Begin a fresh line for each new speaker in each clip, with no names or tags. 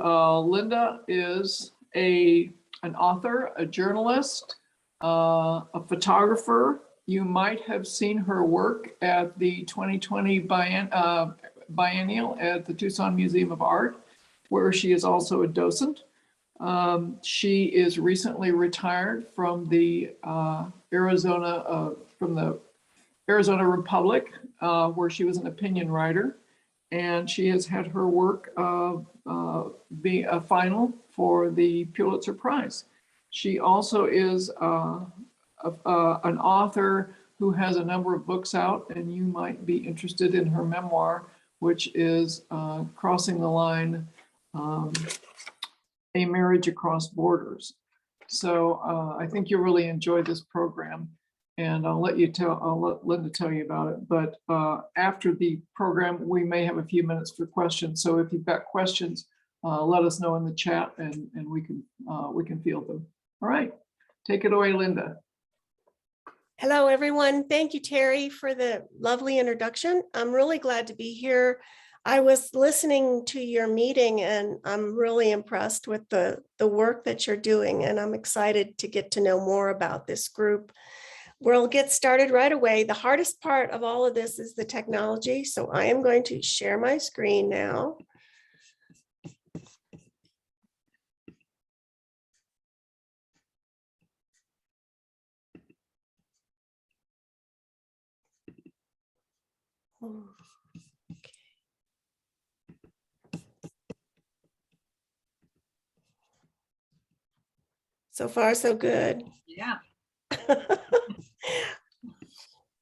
Linda is an author, a journalist, a photographer. You might have seen her work at the 2020 biennial at the Tucson Museum of Art, where she is also a docent. She is recently retired from the Arizona Republic, where she was an opinion writer, and she has had her work be a final for the Pulitzer Prize. She also is an author who has a number of books out, and you might be interested in her memoir, which is Crossing the Line, A Marriage Across Borders. So I think you'll really enjoy this program, and I'll let Linda tell you about it. But after the program, we may have a few minutes for questions. So if you've got questions, let us know in the chat, and we can field them. All right, take it away, Linda.
Hello, everyone. Thank you, Terry, for the lovely introduction. I'm really glad to be here. I was listening to your meeting, and I'm really impressed with the work that you're doing, and I'm excited to get to know more about this group. We'll get started right away. The hardest part of all of this is the technology, so I am going to share my screen now. Okay. So far, so good.
Yeah.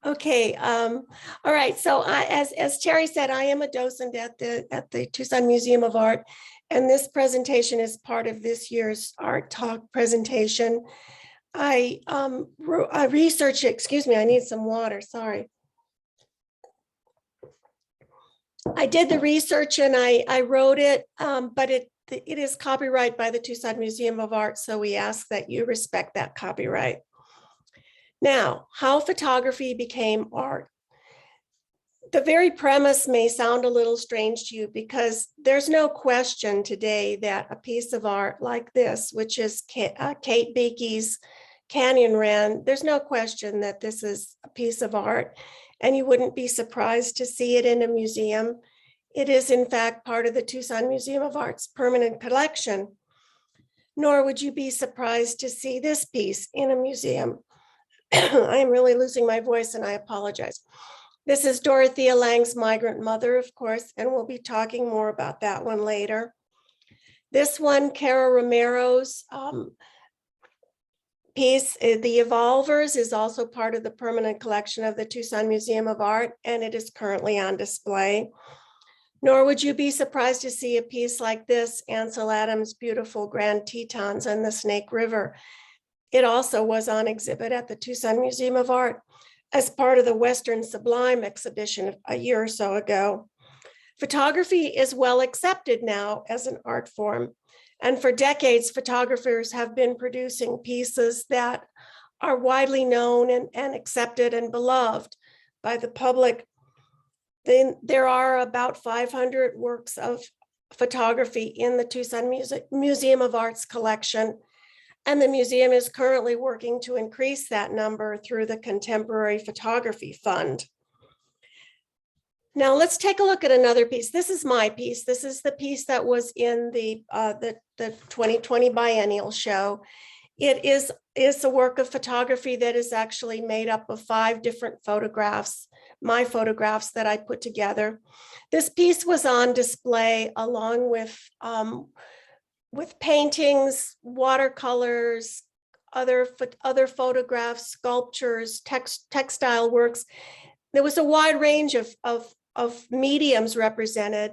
Okay. All right. So as Terry said, I am a docent at the Tucson Museum of Art, and this presentation is part of this year's Art Talk presentation. I researched, excuse me, I need some water, sorry. I did the research and I wrote it, but it is copyright by the Tucson Museum of Art, so we ask that you respect that copyright. Now, how photography became art. The very premise may sound a little strange to you, because there's no question today that a piece of art like this, which is Kate Beakey's Canyon Wren, there's no question that this is a piece of art, and you wouldn't be surprised to see it in a museum. It is, in fact, part of the Tucson Museum of Art's permanent collection. Nor would you be surprised to see this piece in a museum. I am really losing my voice, and I apologize. This is Dorothea Lange's Migrant Mother, of course, and we'll be talking more about that one later. This one, Cara Romero's piece, The Evolvers, is also part of the permanent collection of the Tucson Museum of Art, and it is currently on display. Nor would you be surprised to see a piece like this, Ansel Adams' beautiful Grand Tetons and the Snake River. It also was on exhibit at the Tucson Museum of Art as part of the Western Sublime exhibition a year or so ago. Photography is well accepted now as an art form, and for decades, photographers have been producing pieces that are widely known and accepted and beloved by the public. Then there are about 500 works of photography in the Tucson Museum of Art's collection, and the museum is currently working to increase that number through the Contemporary Photography Fund. Now let's take a look at another piece. This is my piece. This is the piece that was in the 2020 biennial show. It is a work of photography that is actually made up of 5 different photographs, my photographs that I put together. This piece was on display along with paintings, watercolors, other photographs, sculptures, textile works. There was a wide range of mediums represented,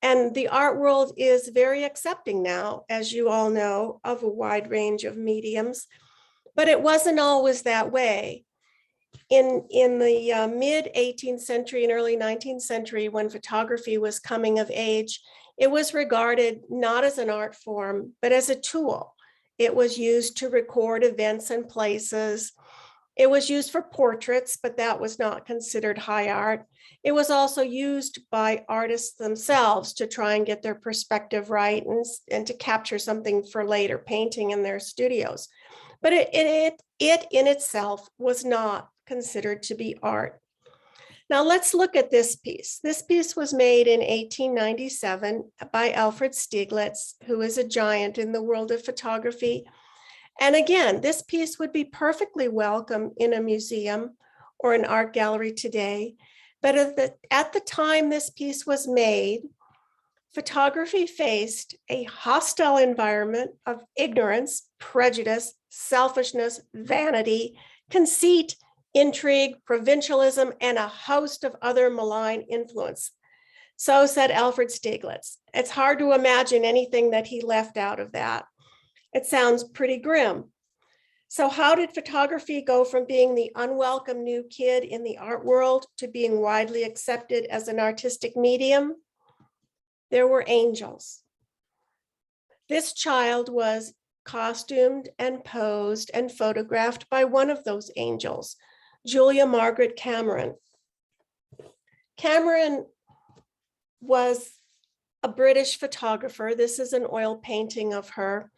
and the art world is very accepting now, as you all know, of a wide range of mediums, but it wasn't always that way. In the mid 18th century and early 19th century, when photography was coming of age, it was regarded not as an art form, but as a tool. It was used to record events and places. It was used for portraits, but that was not considered high art. It was also used by artists themselves to try and get their perspective right and to capture something for later painting in their studios. But it in itself was not considered to be art. Now let's look at this piece. This piece was made in 1897 by Alfred Stieglitz, who is a giant in the world of photography. And again, this piece would be perfectly welcome in a museum or an art gallery today. But at the time this piece was made, photography faced a hostile environment of ignorance, prejudice, selfishness, vanity, conceit, intrigue, provincialism, and a host of other malign influence. So said Alfred Stieglitz. It's hard to imagine anything that he left out of that. It sounds pretty grim. So how did photography go from being the unwelcome new kid in the art world to being widely accepted as an artistic medium? There were angels. This child was costumed and posed and photographed by one of those angels, Julia Margaret Cameron. Cameron was a British photographer. This is an oil painting of her.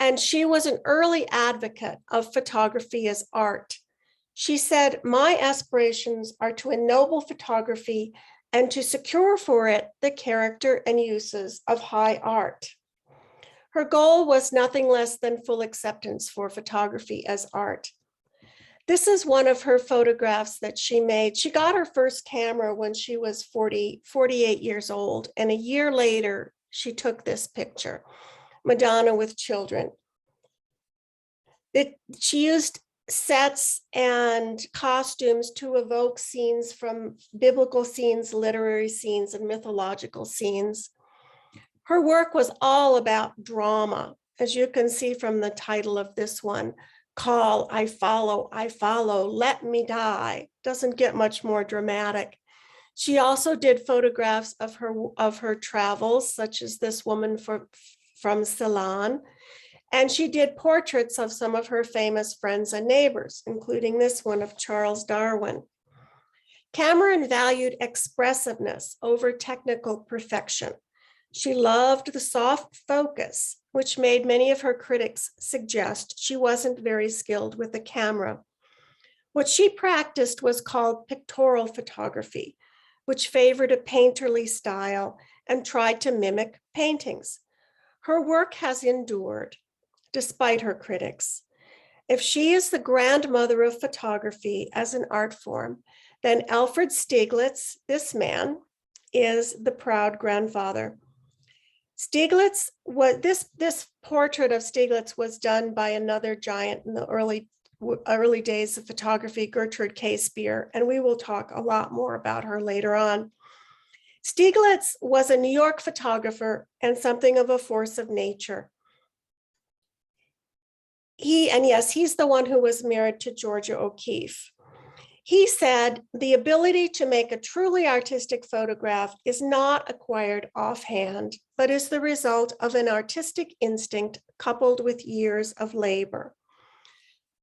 And she was an early advocate of photography as art. She said, "My aspirations are to ennoble photography and to secure for it the character and uses of high art." Her goal was nothing less than full acceptance for photography as art. This is one of her photographs that she made. She got her first camera when she was 48 years old. And a year later, she took this picture, Madonna with children. She used sets and costumes to evoke scenes from biblical scenes, literary scenes, and mythological scenes. Her work was all about drama, as you can see from the title of this one, Call, I follow, let me die. Doesn't get much more dramatic. She also did photographs of her travels, such as this woman from Ceylon. And she did portraits of some of her famous friends and neighbors, including this one of Charles Darwin. Cameron valued expressiveness over technical perfection. She loved the soft focus, which made many of her critics suggest she wasn't very skilled with the camera. What she practiced was called pictorial photography, which favored a painterly style and tried to mimic paintings. Her work has endured, despite her critics. If she is the grandmother of photography as an art form, then Alfred Stieglitz, this man, is the proud grandfather. Stieglitz this portrait of Stieglitz was done by another giant in the early days of photography, Gertrude K. Speer, and we will talk a lot more about her later on. Stieglitz was a New York photographer and something of a force of nature. He's the one who was married to Georgia O'Keeffe. He said, "The ability to make a truly artistic photograph is not acquired offhand, but is the result of an artistic instinct coupled with years of labor."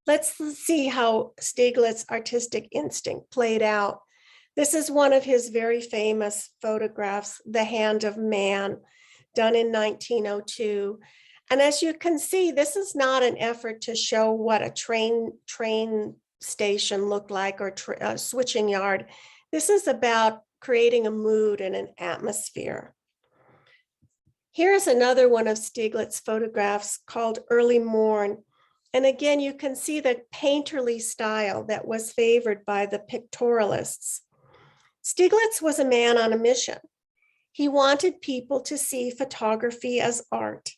Let's see how Stieglitz's artistic instinct played out. This is one of his very famous photographs, The Hand of Man, done in 1902. And as you can see, this is not an effort to show what a train station looked like or a switching yard. This is about creating a mood and an atmosphere. Here's another one of Stieglitz's photographs called Early Morn. And again, you can see the painterly style that was favored by the pictorialists. Stieglitz was a man on a mission. He wanted people to see photography as art.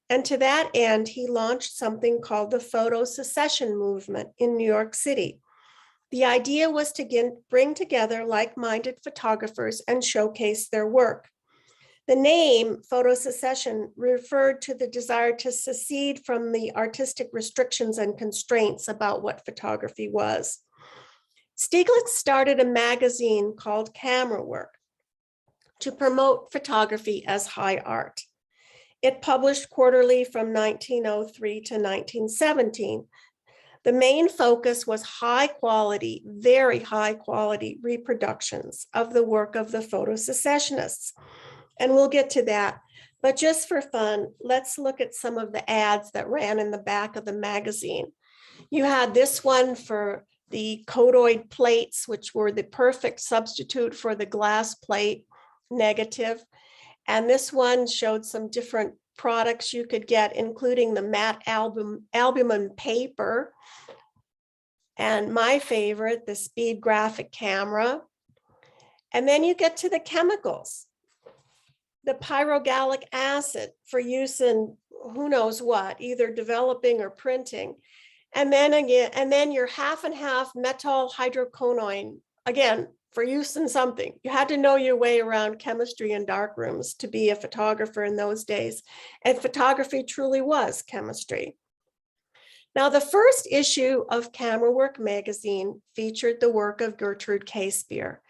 And to that end, he launched something called the photo secession movement in New York City. The idea was to bring together like-minded photographers and showcase their work. The name photo secession referred to the desire to secede from the artistic restrictions and constraints about what photography was. Stieglitz started a magazine called Camera Work to promote photography as high art. It published quarterly from 1903 to 1917. The main focus was high quality, very high quality reproductions of the work of the photosecessionists. And we'll get to that. But just for fun, let's look at some of the ads that ran in the back of the magazine. You had this one for the codoid plates, which were the perfect substitute for the glass plate negative. And this one showed some different products you could get, including the matte albumin paper. And my favorite, the speed graphic camera. And then you get to the chemicals, the pyrogallic acid for use in who knows what, either developing or printing. And then your half and half methyl hydroquinone, again, for use in something. You had to know your way around chemistry in dark rooms to be a photographer in those days. And photography truly was chemistry. Now, the first issue of PaperWorks magazine featured the work of Gertrude Speer.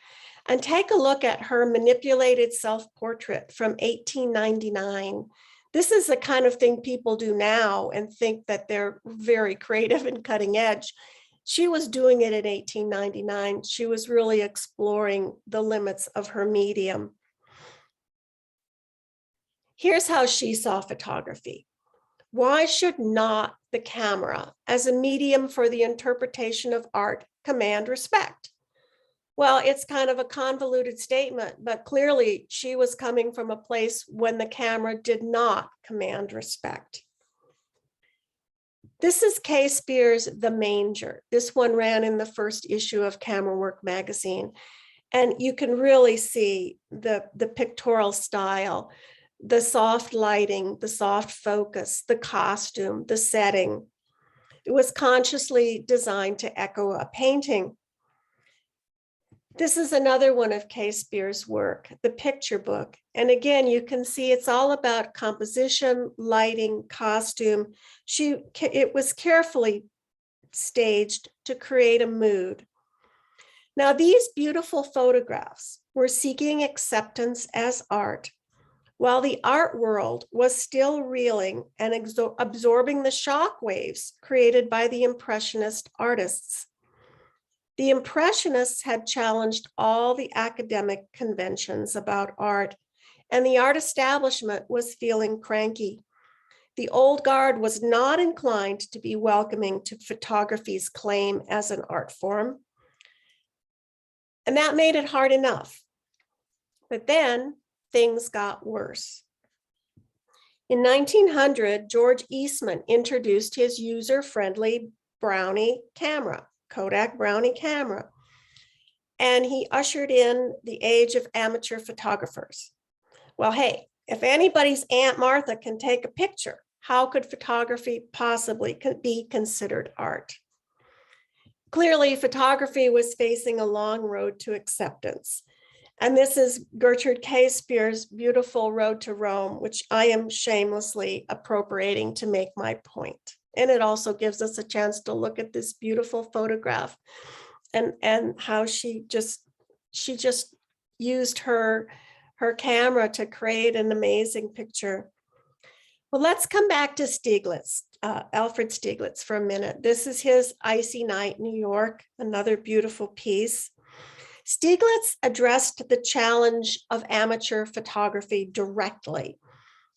And take a look at her manipulated self-portrait from 1899. This is the kind of thing people do now and think that they're very creative and cutting edge. She was doing it in 1899. She was really exploring the limits of her medium. Here's how she saw photography. Why should not the camera, as a medium for the interpretation of art, command respect? Well, it's kind of a convoluted statement, but clearly she was coming from a place when the camera did not command respect. This is Speer's The Manger. This one ran in the first issue of PaperWorks magazine. And you can really see the pictorial style, the soft lighting, the soft focus, the costume, the setting. It was consciously designed to echo a painting. This is another one of Speer's work, the picture book. And again, you can see it's all about composition, lighting, costume. It was carefully staged to create a mood. Now, these beautiful photographs were seeking acceptance as art, while the art world was still reeling and absorbing the shock waves created by the Impressionist artists. The Impressionists had challenged all the academic conventions about art, and the art establishment was feeling cranky. The old guard was not inclined to be welcoming to photography's claim as an art form, and that made it hard enough. But then things got worse. In 1900, George Eastman introduced his user-friendly Brownie camera. Kodak Brownie camera. And he ushered in the age of amateur photographers. Well, hey, if anybody's Aunt Martha can take a picture, how could photography possibly be considered art? Clearly, photography was facing a long road to acceptance. And this is Gertrude Speer's beautiful Road to Rome, which I am shamelessly appropriating to make my point. And it also gives us a chance to look at this beautiful photograph and how she just used her camera to create an amazing picture. Well, let's come back to Stieglitz, Alfred Stieglitz for a minute. This is his Icy Night, New York, another beautiful piece. Stieglitz addressed the challenge of amateur photography directly.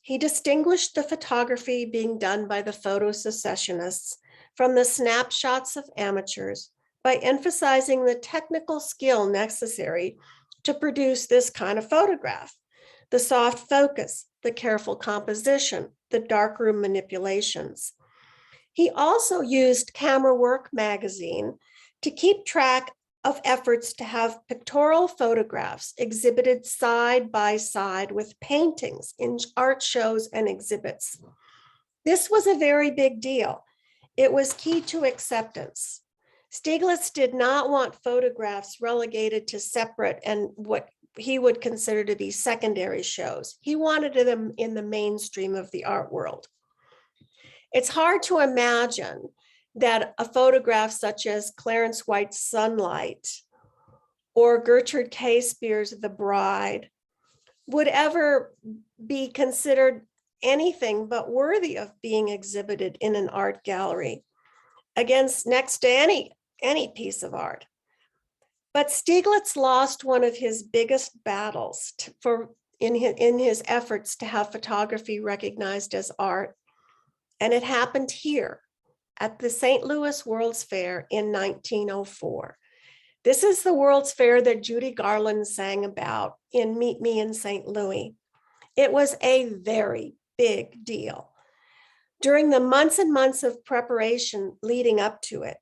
He distinguished the photography being done by the photosecessionists from the snapshots of amateurs by emphasizing the technical skill necessary to produce this kind of photograph, the soft focus, the careful composition, the darkroom manipulations. He also used PaperWorks magazine to keep track of efforts to have pictorial photographs exhibited side by side with paintings in art shows and exhibits. This was a very big deal. It was key to acceptance. Stieglitz did not want photographs relegated to separate and what he would consider to be secondary shows. He wanted them in the mainstream of the art world. It's hard to imagine that a photograph such as Clarence White's Sunlight or Gertrude Speer's The Bride would ever be considered anything but worthy of being exhibited in an art gallery. against next to any piece of art. But Stieglitz lost one of his biggest battles in his efforts to have photography recognized as art. And it happened here at the St. Louis World's Fair in 1904. This is the World's Fair that Judy Garland sang about in Meet Me in St. Louis. It was a very big deal. During the months and months of preparation leading up to it,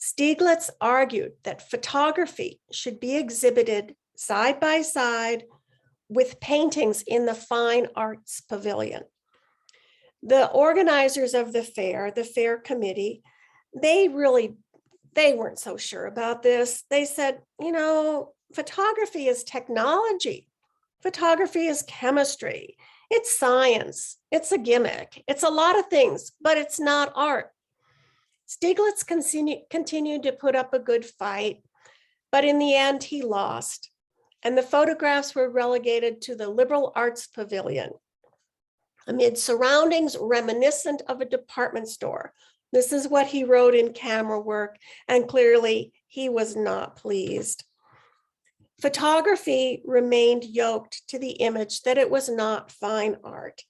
Stieglitz argued that photography should be exhibited side by side with paintings in the Fine Arts Pavilion. The organizers of the fair committee, they weren't so sure about this. They said, you know, photography is technology. Photography is chemistry. It's science. It's a gimmick. It's a lot of things, but it's not art. Stieglitz continued to put up a good fight, but in the end, he lost. And the photographs were relegated to the Liberal Arts Pavilion amid surroundings reminiscent of a department store. This is what he wrote in Camera Work, and clearly he was not pleased. Photography remained yoked to the image that it was not fine art.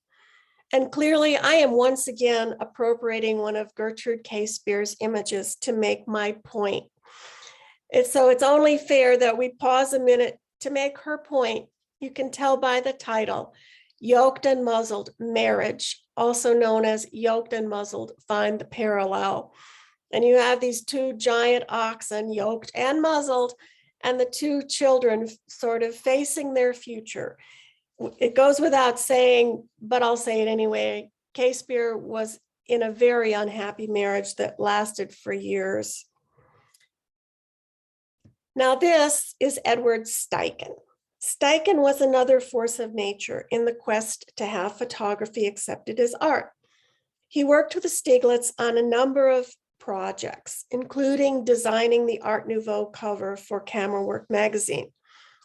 And clearly I am once again appropriating one of Gertrude K. Spears' images to make my point. So it's only fair that we pause a minute to make her point. You can tell by the title, Yoked and Muzzled Marriage, also known as Yoked and Muzzled, Find the Parallel. And you have these two giant oxen, yoked and muzzled, and the two children sort of facing their future. It goes without saying, but I'll say it anyway. K. Spear was in a very unhappy marriage that lasted for years. Now this is Edward Steichen. Steichen was another force of nature in the quest to have photography accepted as art. He worked with Stieglitz on a number of projects, including designing the Art Nouveau cover for Camera Work magazine.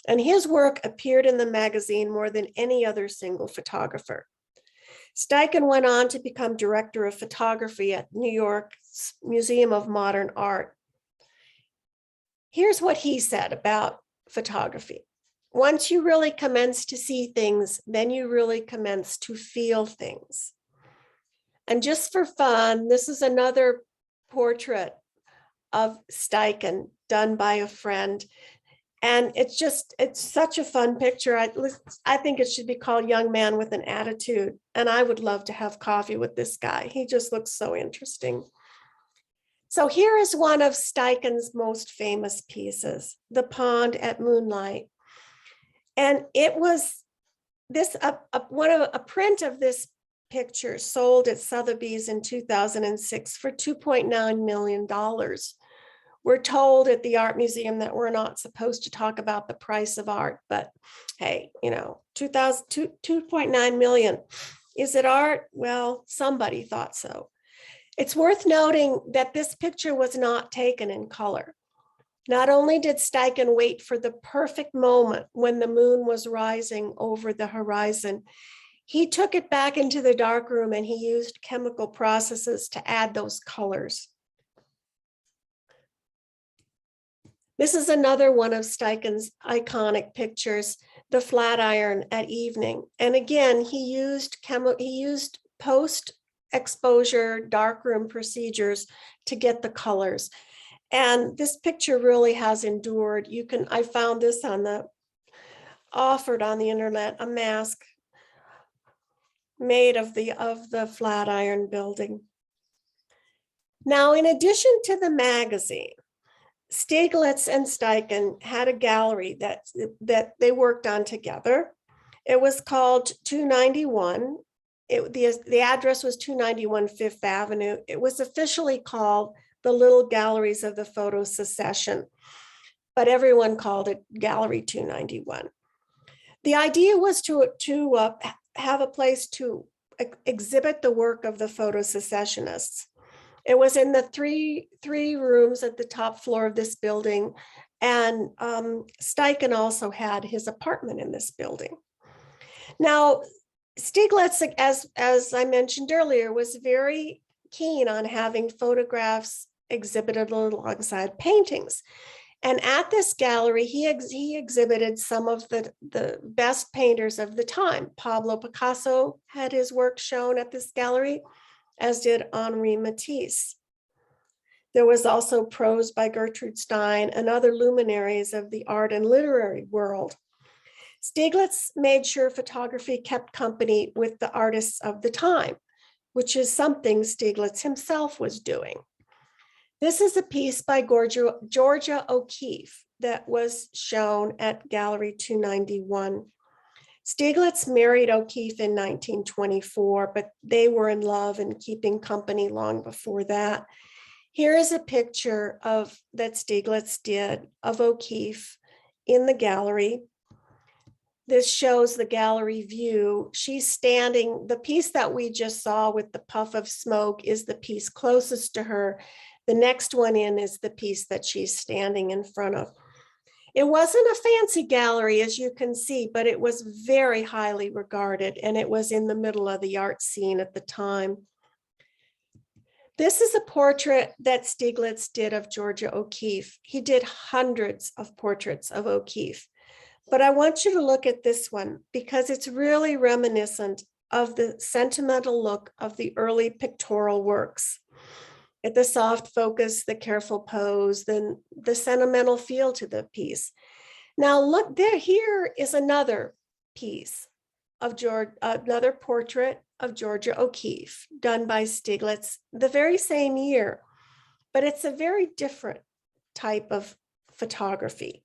And his work appeared in the magazine more than any other single photographer. Steichen went on to become director of photography at New York's Museum of Modern Art. Here's what he said about photography. Once you really commence to see things, then you really commence to feel things. And just for fun, this is another portrait of Steichen done by a friend. And it's such a fun picture. I think it should be called Young Man with an Attitude. And I would love to have coffee with this guy. He just looks so interesting. So here is one of Steichen's most famous pieces, The Pond at Moonlight. And it was a print of this picture sold at Sotheby's in 2006 for $2.9 million. We're told at the art museum that we're not supposed to talk about the price of art, but hey, you know, 2.9 million. Is it art? Well, somebody thought so. It's worth noting that this picture was not taken in color. Not only did Steichen wait for the perfect moment when the moon was rising over the horizon, he took it back into the darkroom and he used chemical processes to add those colors. This is another one of Steichen's iconic pictures, the Flatiron at evening. And again, he used post-exposure darkroom procedures to get the colors. And this picture really has endured. I found this offered on the internet, a mask made of the Flatiron building. Now, in addition to the magazine, Stieglitz and Steichen had a gallery that they worked on together. It was called 291. The address was 291 Fifth Avenue. It was officially called the Little Galleries of the Photo Secession, but everyone called it Gallery 291. The idea was to have a place to exhibit the work of the photo secessionists. It was in the three rooms at the top floor of this building, and Steichen also had his apartment in this building. Now, Stieglitz, as I mentioned earlier, was very keen on having photographs exhibited alongside paintings. And at this gallery, he exhibited some of the best painters of the time. Pablo Picasso had his work shown at this gallery, as did Henri Matisse. There was also prose by Gertrude Stein and other luminaries of the art and literary world. Stieglitz made sure photography kept company with the artists of the time, which is something Stieglitz himself was doing. This is a piece by Georgia O'Keeffe that was shown at Gallery 291. Stieglitz married O'Keeffe in 1924, but they were in love and keeping company long before that. Here is a picture that Stieglitz did of O'Keeffe in the gallery. This shows the gallery view. She's standing, the piece that we just saw with the puff of smoke is the piece closest to her. The next one in is the piece that she's standing in front of. It wasn't a fancy gallery, as you can see, but it was very highly regarded, and it was in the middle of the art scene at the time. This is a portrait that Stieglitz did of Georgia O'Keeffe. He did hundreds of portraits of O'Keeffe, but I want you to look at this one because it's really reminiscent of the sentimental look of the early pictorial works. At the soft focus, the careful pose, then the sentimental feel to the piece. Now look there, here is another piece of another portrait of Georgia O'Keeffe done by Stieglitz the very same year, but it's a very different type of photography.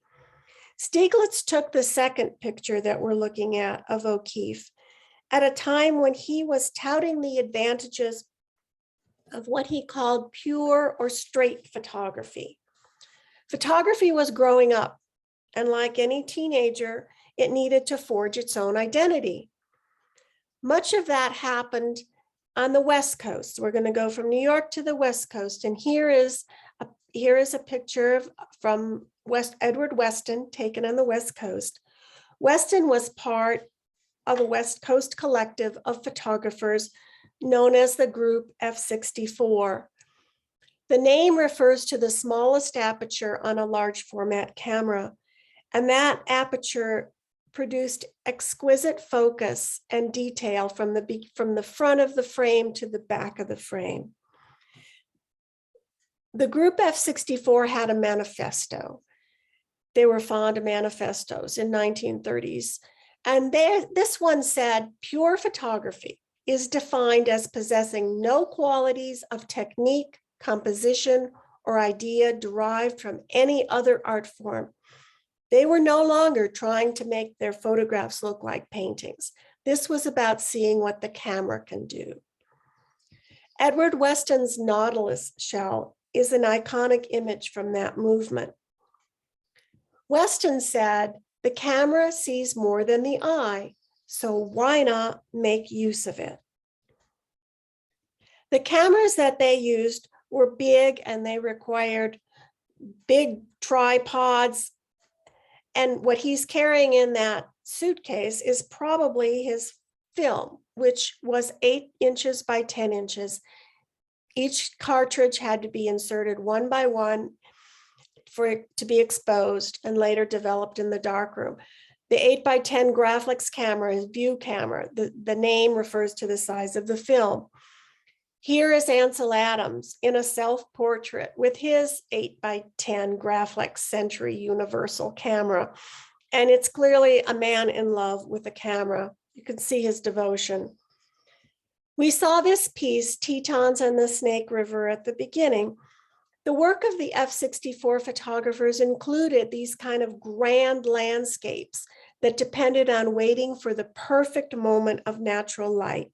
Stieglitz took the second picture that we're looking at of O'Keeffe at a time when he was touting the advantages of what he called pure or straight photography. Photography was growing up, and like any teenager, it needed to forge its own identity. Much of that happened on the West Coast. We're going to go from New York to the West Coast, and here is a picture from Edward Weston taken on the West Coast. Weston was part of a West Coast collective of photographers known as the group F64. The name refers to the smallest aperture on a large format camera, and that aperture produced exquisite focus and detail from the front of the frame to the back of the frame. The group F64 had a manifesto. They were fond of manifestos in 1930s, and this one said, "Pure photography is defined as possessing no qualities of technique, composition, or idea derived from any other art form." They were no longer trying to make their photographs look like paintings. This was about seeing what the camera can do. Edward Weston's Nautilus shell is an iconic image from that movement. Weston said, "The camera sees more than the eye, so why not make use of it?" The cameras that they used were big and they required big tripods. And what he's carrying in that suitcase is probably his film, which was 8 inches by 10 inches. Each cartridge had to be inserted one by one for it to be exposed and later developed in the darkroom. The 8 by 10 Graflex camera is view camera. The name refers to the size of the film. Here is Ansel Adams in a self-portrait with his 8 by 10 Graflex Century Universal camera. And it's clearly a man in love with a camera. You can see his devotion. We saw this piece, Tetons and the Snake River, at the beginning. The work of the F64 photographers included these kind of grand landscapes that depended on waiting for the perfect moment of natural light.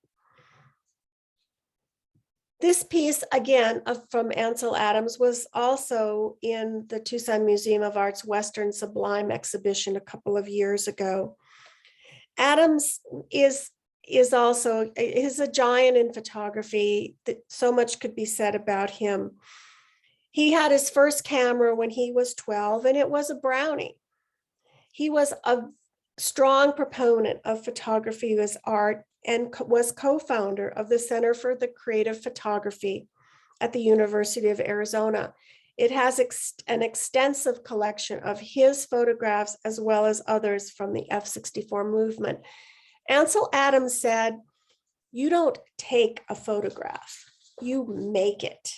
This piece, again, from Ansel Adams, was also in the Tucson Museum of Art's Western Sublime exhibition a couple of years ago. Adams is a giant in photography. That so much could be said about him. He had his first camera when he was 12, and it was a Brownie. He was a strong proponent of photography as art and was co-founder of the Center for the Creative Photography at the University of Arizona. It has an extensive collection of his photographs as well as others from the F-64 movement. Ansel Adams said, "You don't take a photograph, you make it."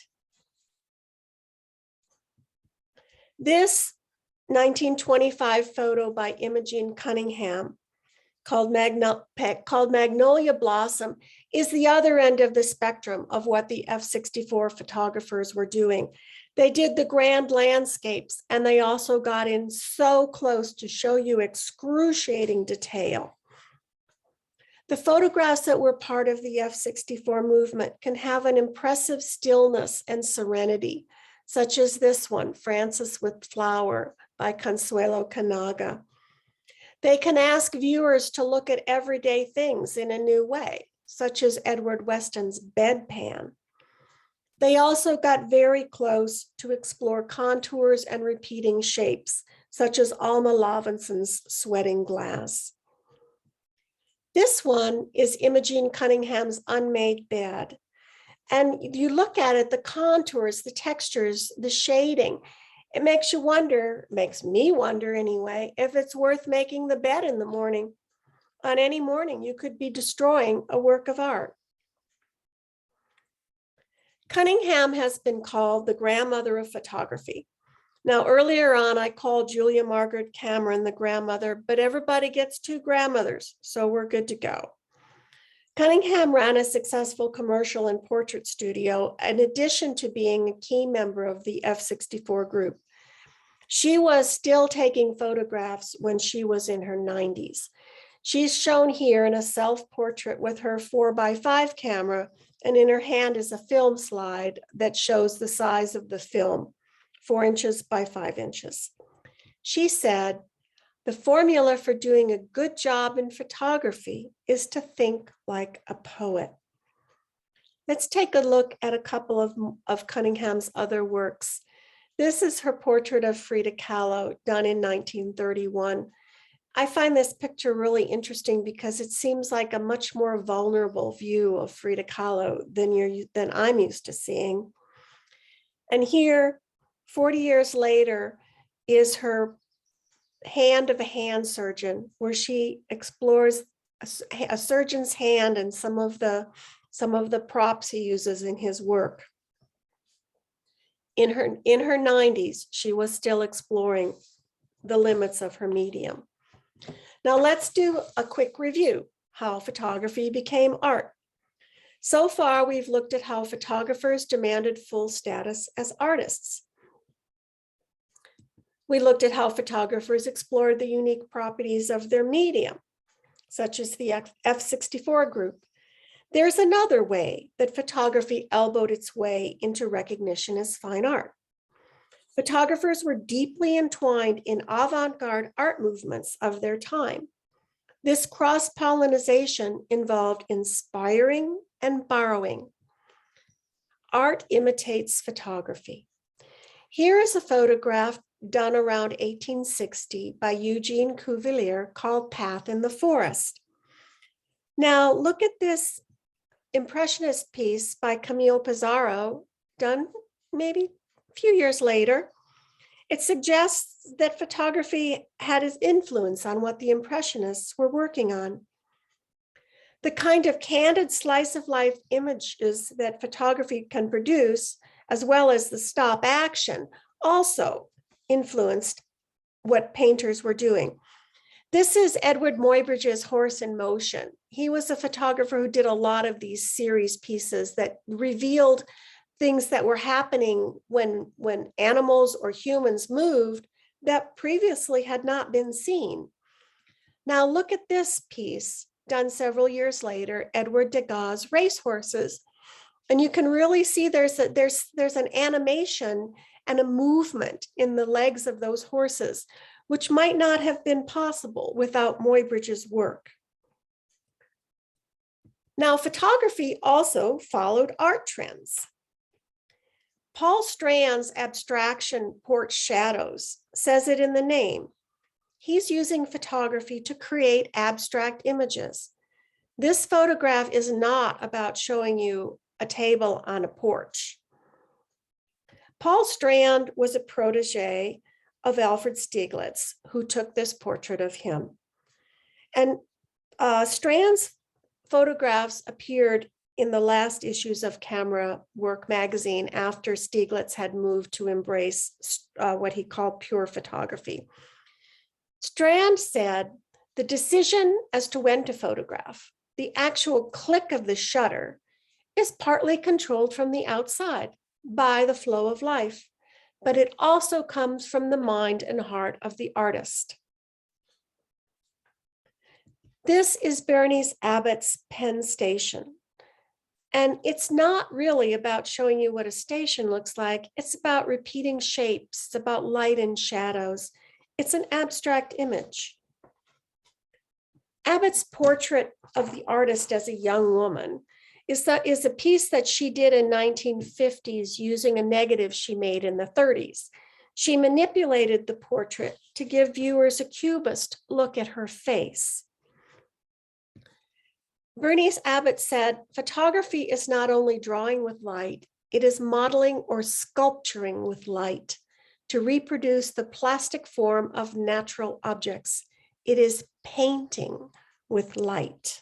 This 1925 photo by Imogen Cunningham called Magnolia Blossom is the other end of the spectrum of what the F-64 photographers were doing. They did the grand landscapes, and they also got in so close to show you excruciating detail. The photographs that were part of the F-64 movement can have an impressive stillness and serenity, such as this one, Frances with Flower by Consuelo Kanaga. They can ask viewers to look at everyday things in a new way, such as Edward Weston's bedpan. They also got very close to explore contours and repeating shapes, such as Alma Levinson's Sweating Glass. This one is Imogen Cunningham's Unmade Bed. And you look at it, the contours, the textures, the shading, it makes you wonder, makes me wonder anyway, if it's worth making the bed in the morning. On any morning, you could be destroying a work of art. Cunningham has been called the grandmother of photography. Now, earlier on, I called Julia Margaret Cameron the grandmother, but everybody gets two grandmothers, so we're good to go. Cunningham ran a successful commercial and portrait studio, in addition to being a key member of the F-64 group. She was still taking photographs when she was in her 90s. She's shown here in a self-portrait with her 4x5 camera, and in her hand is a film slide that shows the size of the film, 4 inches by 5 inches. She said, "The formula for doing a good job in photography is to think like a poet." Let's take a look at a couple of Cunningham's other works. This is her portrait of Frida Kahlo, done in 1931. I find this picture really interesting because it seems like a much more vulnerable view of Frida Kahlo than I'm used to seeing. And here, 40 years later, is her Hand of a Hand Surgeon, where she explores a surgeon's hand and some of the props he uses in his work. In her 90s, she was still exploring the limits of her medium. Now let's do a quick review, how photography became art. So far, we've looked at how photographers demanded full status as artists. We looked at how photographers explored the unique properties of their medium, such as the F-64 group. There's another way that photography elbowed its way into recognition as fine art. Photographers were deeply entwined in avant-garde art movements of their time. This cross-pollination involved inspiring and borrowing. Art imitates photography. Here is a photograph done around 1860 by Eugene Cuvillier called Path in the Forest. Now look at this Impressionist piece by Camille Pissarro, done maybe a few years later. It suggests that photography had its influence on what the Impressionists were working on. The kind of candid slice of life images that photography can produce, as well as the stop action, also influenced what painters were doing. This is Edward Muybridge's Horse in Motion. He was a photographer who did a lot of these series pieces that revealed things that were happening when animals or humans moved that previously had not been seen. Now look at this piece done several years later, Edward Degas' Racehorses. And you can really see there's an animation and a movement in the legs of those horses, which might not have been possible without Muybridge's work. Now, photography also followed art trends. Paul Strand's abstraction Porch Shadows says it in the name. He's using photography to create abstract images. This photograph is not about showing you a table on a porch. Paul Strand was a protege of Alfred Stieglitz, who took this portrait of him. And Strand's photographs appeared in the last issues of Camera Work magazine after Stieglitz had moved to embrace what he called pure photography. Strand said, the decision as to when to photograph, the actual click of the shutter, is partly controlled from the outside by the flow of life, but it also comes from the mind and heart of the artist. This is Bernice Abbott's Penn Station. And it's not really about showing you what a station looks like. It's about repeating shapes. It's about light and shadows. It's an abstract image. Abbott's portrait of the artist as a young woman is a piece that she did in 1950s using a negative she made in the 30s. She manipulated the portrait to give viewers a cubist look at her face. Bernice Abbott said, photography is not only drawing with light, it is modeling or sculpturing with light to reproduce the plastic form of natural objects. It is painting with light.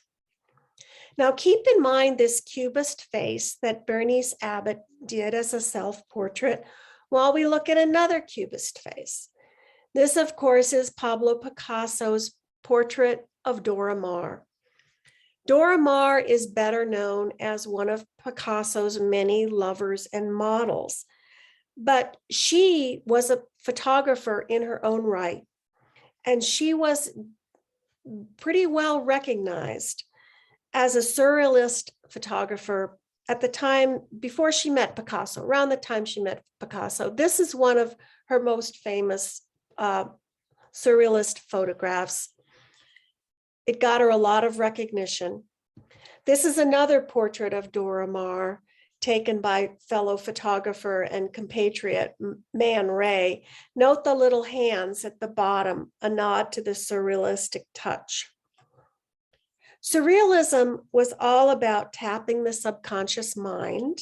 Now keep in mind this cubist face that Bernice Abbott did as a self-portrait while we look at another cubist face. This, of course, is Pablo Picasso's portrait of Dora Maar. Dora Maar is better known as one of Picasso's many lovers and models, but she was a photographer in her own right, and she was pretty well recognized as a surrealist photographer at the time before she met Picasso, around the time she met Picasso. This is one of her most famous surrealist photographs. It got her a lot of recognition. This is another portrait of Dora Maar taken by fellow photographer and compatriot Man Ray. Note the little hands at the bottom, a nod to the surrealistic touch. Surrealism was all about tapping the subconscious mind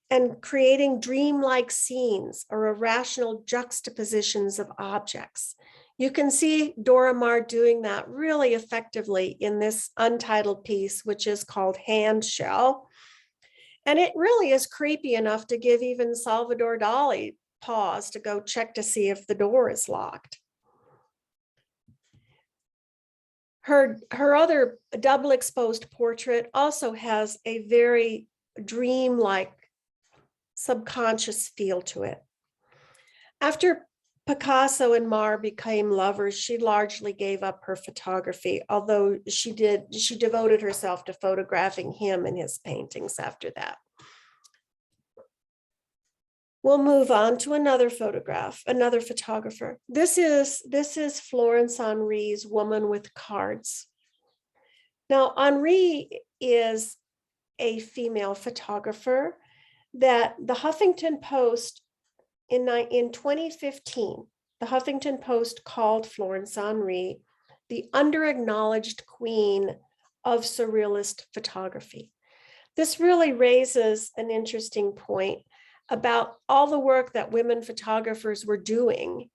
and creating dreamlike scenes or irrational juxtapositions of objects. You can see Dora Maar doing that really effectively in this untitled piece, which is called Hand Shell. And it really is creepy enough to give even Salvador Dali pause to go check to see if the door is locked. Her other double exposed portrait also has a very dreamlike subconscious feel to it. After Picasso and Maar became lovers, she largely gave up her photography, although she devoted herself to photographing him and his paintings after that. We'll move on to another photograph, another photographer. This is Florence Henri's Woman with Cards. Now, Henri is a female photographer that the Huffington Post in 2015, the Huffington Post called Florence Henri the under-acknowledged queen of surrealist photography. This really raises an interesting point about all the work that women photographers were doing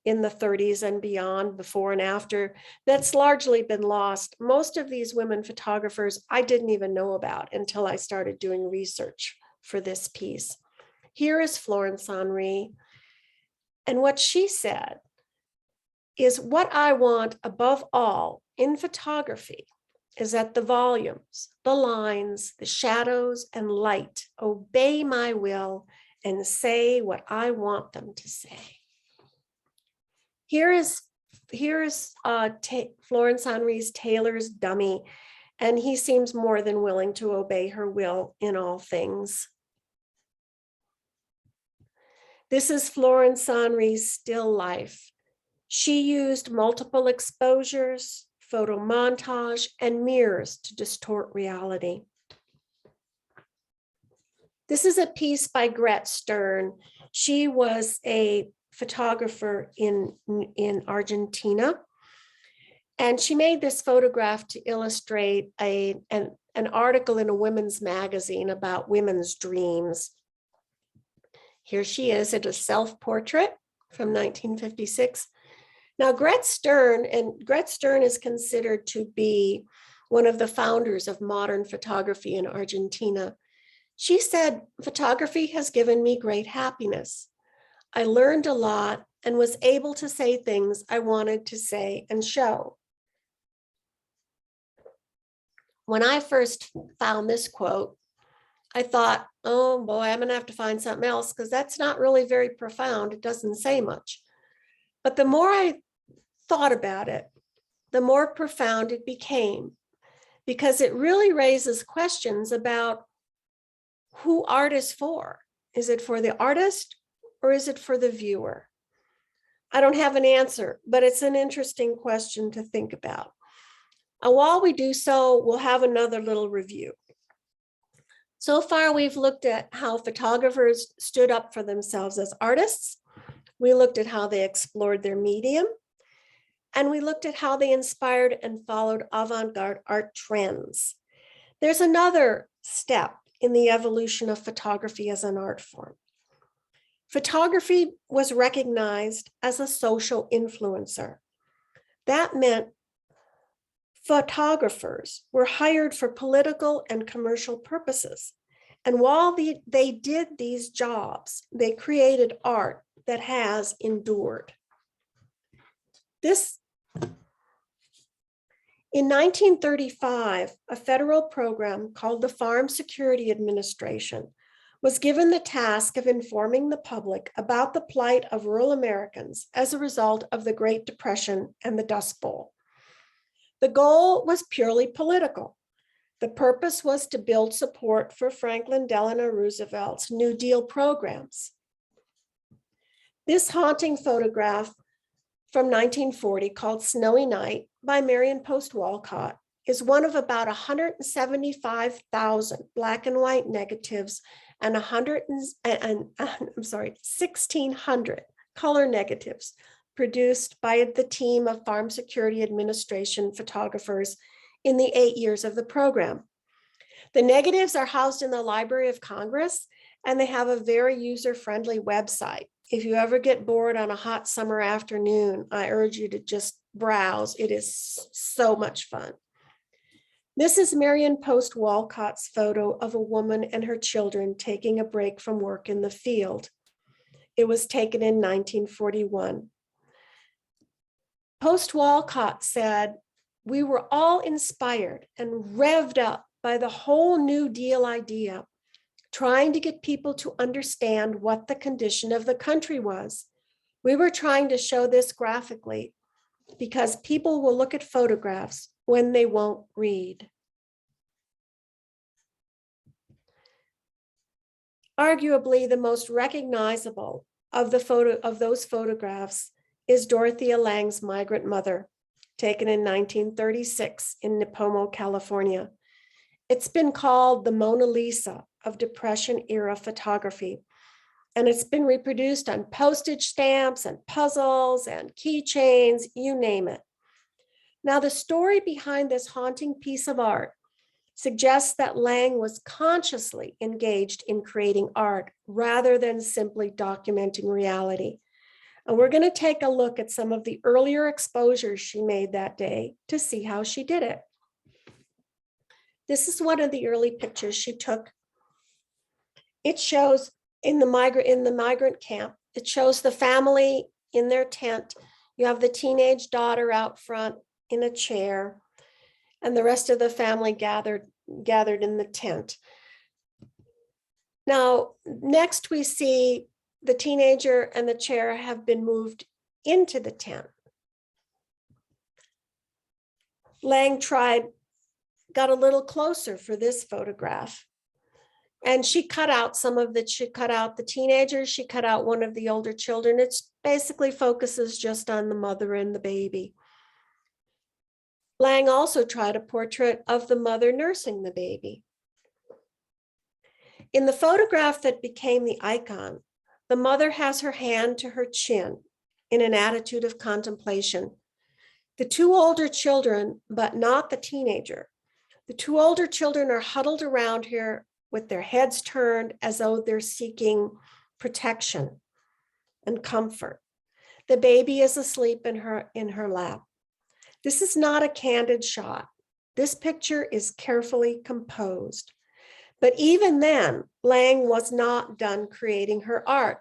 in the 30s and beyond, before and after, that's largely been lost. Most of these women photographers I didn't even know about until I started doing research for this piece. Here is Florence Henri, and what she said is, what I want above all in photography is that the volumes, the lines, the shadows, and light obey my will and say what I want them to say. Here is Florence Henri's tailor's dummy, and he seems more than willing to obey her will in all things. This is Florence Henri's still life. She used multiple exposures, photo montage, and mirrors to distort reality. This is a piece by Gret Stern. She was a photographer in Argentina, and she made this photograph to illustrate an article in a women's magazine about women's dreams. Here she is at a self-portrait from 1956. Now, Gretz Stern is considered to be one of the founders of modern photography in Argentina. She said, "Photography has given me great happiness. I learned a lot and was able to say things I wanted to say and show." When I first found this quote, I thought, oh boy, I'm gonna have to find something else because that's not really very profound. It doesn't say much. But the more I thought about it, the more profound it became, because it really raises questions about who art is for. Is it for the artist or is it for the viewer? I don't have an answer, but it's an interesting question to think about. And while we do so, we'll have another little review. So far, we've looked at how photographers stood up for themselves as artists. We looked at how they explored their medium. And we looked at how they inspired and followed avant-garde art trends. There's another step in the evolution of photography as an art form. Photography was recognized as a social influencer. That meant photographers were hired for political and commercial purposes. And while they did these jobs, they created art that has endured. In 1935, a federal program called the Farm Security Administration was given the task of informing the public about the plight of rural Americans as a result of the Great Depression and the Dust Bowl. The goal was purely political. The purpose was to build support for Franklin Delano Roosevelt's New Deal programs. This haunting photograph from 1940, called Snowy Night by Marion Post Walcott, is one of about 175,000 black and white negatives and 1,600 color negatives produced by the team of Farm Security Administration photographers in the 8 years of the program. The negatives are housed in the Library of Congress, and they have a very user-friendly website. If you ever get bored on a hot summer afternoon, I urge you to just browse. It is so much fun. This is Marion Post Walcott's photo of a woman and her children taking a break from work in the field. It was taken in 1941. Post Walcott said, "We were all inspired and revved up by the whole New Deal idea, trying to get people to understand what the condition of the country was. We were trying to show this graphically because people will look at photographs when they won't read." Arguably, the most recognizable of those photographs is Dorothea Lange's migrant mother, taken in 1936 in Nipomo, California. It's been called the Mona Lisa of Depression-era photography, and it's been reproduced on postage stamps and puzzles and keychains, you name it. Now, the story behind this haunting piece of art suggests that Lange was consciously engaged in creating art rather than simply documenting reality. And we're going to take a look at some of the earlier exposures she made that day to see how she did it. This is one of the early pictures she took. It shows in the migrant camp, it shows the family in their tent. You have the teenage daughter out front in a chair, and the rest of the family gathered in the tent. Now, next we see the teenager and the chair have been moved into the tent. Lange got a little closer for this photograph. And she cut out the teenagers, she cut out one of the older children. It basically focuses just on the mother and the baby. Lange also tried a portrait of the mother nursing the baby. In the photograph that became the icon, the mother has her hand to her chin in an attitude of contemplation. The two older children, but not the teenager, the two older children are huddled around her with their heads turned as though they're seeking protection, and comfort. The baby is asleep in her lap. This is not a candid shot. This picture is carefully composed. But even then, Lang was not done creating her art.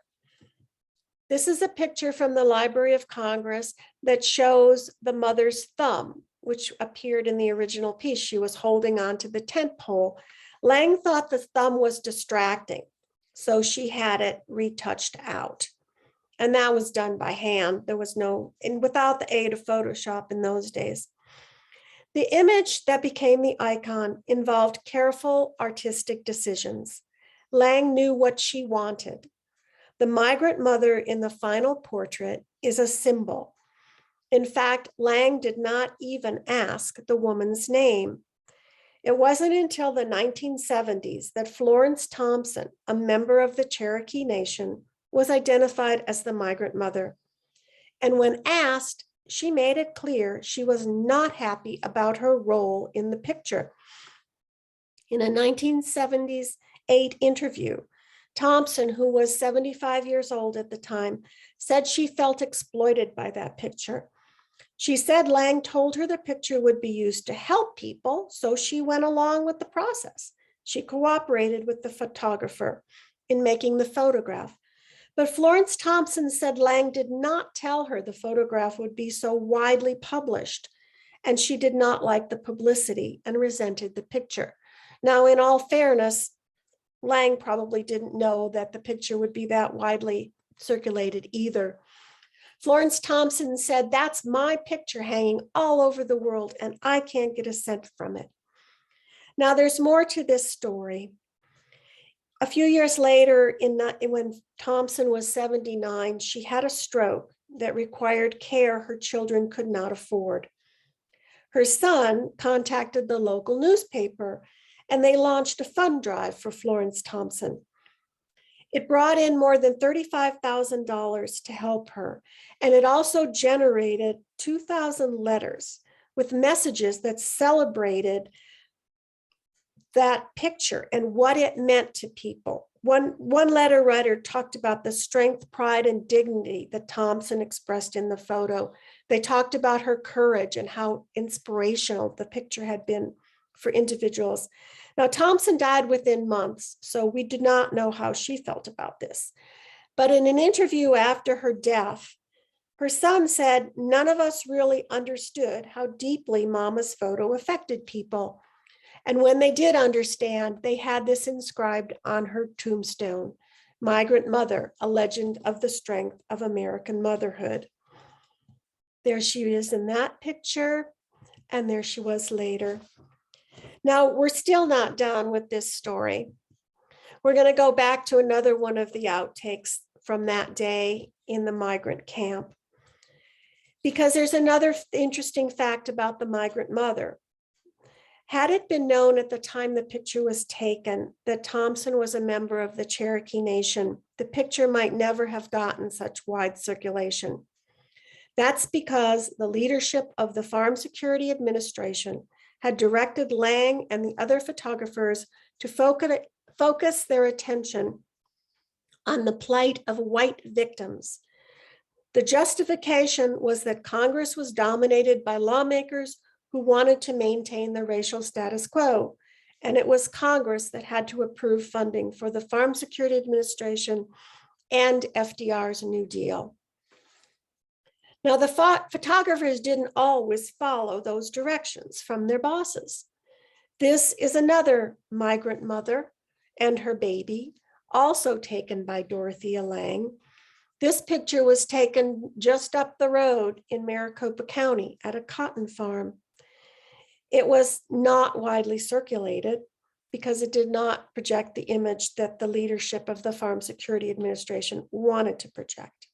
This is a picture from the Library of Congress that shows the mother's thumb, which appeared in the original piece. She was holding onto the tent pole. Lang thought the thumb was distracting, so she had it retouched out. And that was done by hand. There was no, and without the aid of Photoshop in those days. The image that became the icon involved careful artistic decisions. Lang knew what she wanted. The migrant mother in the final portrait is a symbol. In fact, Lang did not even ask the woman's name. It wasn't until the 1970s that Florence Thompson, a member of the Cherokee Nation, was identified as the migrant mother. And when asked, she made it clear she was not happy about her role in the picture. In a 1978 interview, Thompson, who was 75 years old at the time, said she felt exploited by that picture. She said Lang told her the picture would be used to help people, so she went along with the process. She cooperated with the photographer in making the photograph. But Florence Thompson said Lang did not tell her the photograph would be so widely published, and she did not like the publicity and resented the picture. Now, in all fairness, Lang probably didn't know that the picture would be that widely circulated either. Florence Thompson said, "That's my picture hanging all over the world, and I can't get a cent from it." Now, there's more to this story. A few years later, when Thompson was 79, she had a stroke that required care her children could not afford. Her son contacted the local newspaper, and they launched a fund drive for Florence Thompson. It brought in more than $35,000 to help her, and it also generated 2,000 letters with messages that celebrated that picture and what it meant to people. One letter writer talked about the strength, pride, and dignity that Thompson expressed in the photo. They talked about her courage and how inspirational the picture had been for individuals. Now, Thompson died within months, so we do not know how she felt about this. But in an interview after her death, her son said, "None of us really understood how deeply Mama's photo affected people. And when they did understand, they had this inscribed on her tombstone: Migrant Mother, a legend of the strength of American motherhood." There she is in that picture, and there she was later. Now, we're still not done with this story. We're going to go back to another one of the outtakes from that day in the migrant camp, because there's another interesting fact about the migrant mother. Had it been known at the time the picture was taken that Thompson was a member of the Cherokee Nation, the picture might never have gotten such wide circulation. That's because the leadership of the Farm Security Administration had directed Lang and the other photographers to focus their attention on the plight of white victims. The justification was that Congress was dominated by lawmakers who wanted to maintain the racial status quo, and it was Congress that had to approve funding for the Farm Security Administration and FDR's New Deal. Now, the photographers didn't always follow those directions from their bosses. This is another migrant mother and her baby, also taken by Dorothea Lang. This picture was taken just up the road in Maricopa County at a cotton farm. It was not widely circulated because it did not project the image that the leadership of the Farm Security Administration wanted to project.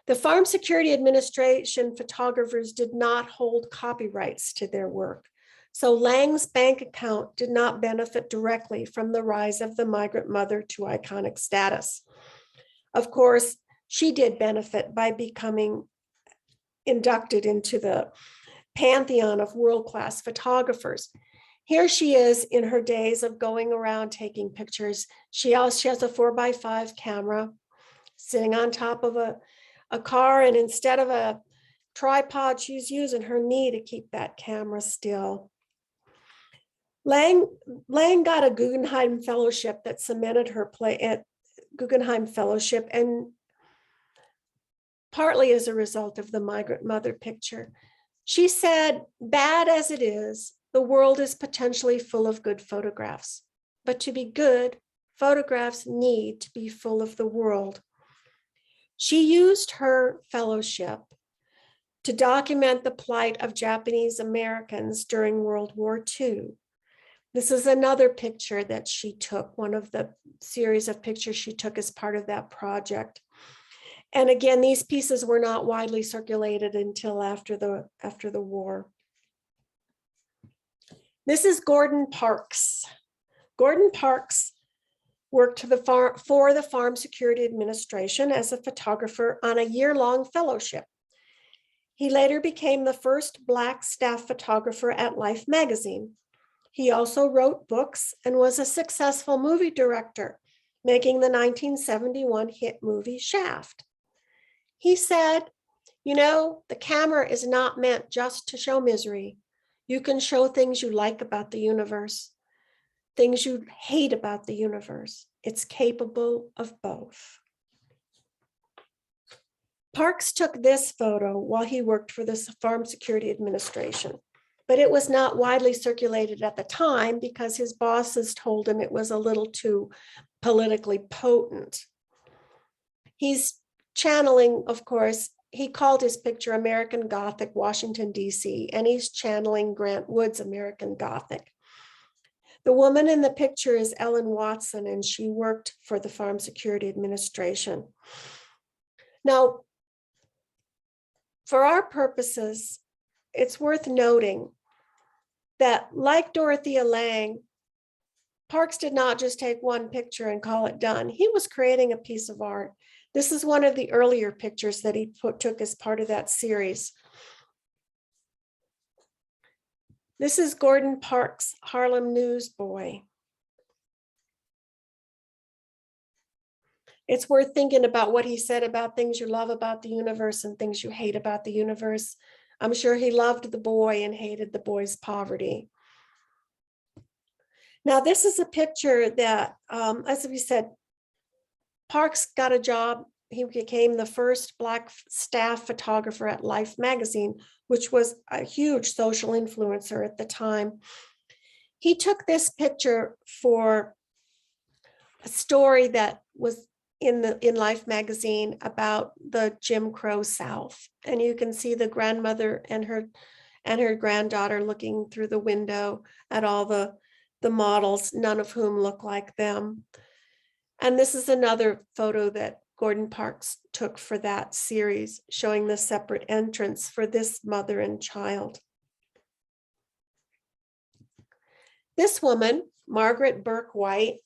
The Farm Security Administration photographers did not hold copyrights to their work, so Lang's bank account did not benefit directly from the rise of the migrant mother to iconic status. Of course, she did benefit by becoming inducted into the pantheon of world-class photographers. Here she is in her days of going around taking pictures. She has a 4x5 camera sitting on top of a car, and instead of a tripod, she's using her knee to keep that camera still. Lang got a Guggenheim Fellowship that cemented her play at Guggenheim Fellowship, and partly as a result of the migrant mother picture. She said, bad as it is, the world is potentially full of good photographs, but to be good, photographs need to be full of the world. She used her fellowship to document the plight of Japanese Americans during World War II. This is another picture that she took, one of the series of pictures she took as part of that project. And again, these pieces were not widely circulated until after the war. This is Gordon Parks. Gordon Parks worked for the Farm Security Administration as a photographer on a year-long fellowship. He later became the first Black staff photographer at Life magazine. He also wrote books and was a successful movie director, making the 1971 hit movie Shaft. He said, you know, the camera is not meant just to show misery. You can show things you like about the universe, things you hate about the universe. It's capable of both. Parks took this photo while he worked for the Farm Security Administration, but it was not widely circulated at the time because his bosses told him it was a little too politically potent. He's channeling, of course, he called his picture American Gothic, Washington, D.C., and he's channeling Grant Wood's American Gothic. The woman in the picture is Ellen Watson, and she worked for the Farm Security Administration. Now, for our purposes, it's worth noting that, like Dorothea Lange, Parks did not just take one picture and call it done. He was creating a piece of art. This is one of the earlier pictures that he took as part of that series. This is Gordon Parks, Harlem newsboy. It's worth thinking about what he said about things you love about the universe and things you hate about the universe. I'm sure he loved the boy and hated the boy's poverty. Now, this is a picture that, as we said, Parks got a job. He became the first Black staff photographer at Life magazine, which was a huge social influencer at the time. He took this picture for a story that was in Life magazine about the Jim Crow South. And you can see the grandmother and her granddaughter looking through the window at all the models, none of whom look like them. And this is another photo that Gordon Parks took for that series, showing the separate entrance for this mother and child. This woman, Margaret Burke White,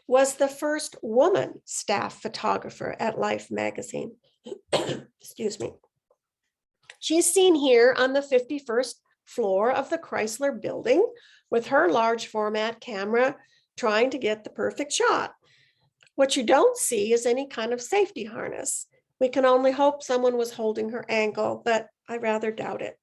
was the first woman staff photographer at Life magazine. Excuse me. She's seen here on the 51st floor of the Chrysler building with her large format camera trying to get the perfect shot. What you don't see is any kind of safety harness. We can only hope someone was holding her ankle, but I rather doubt it.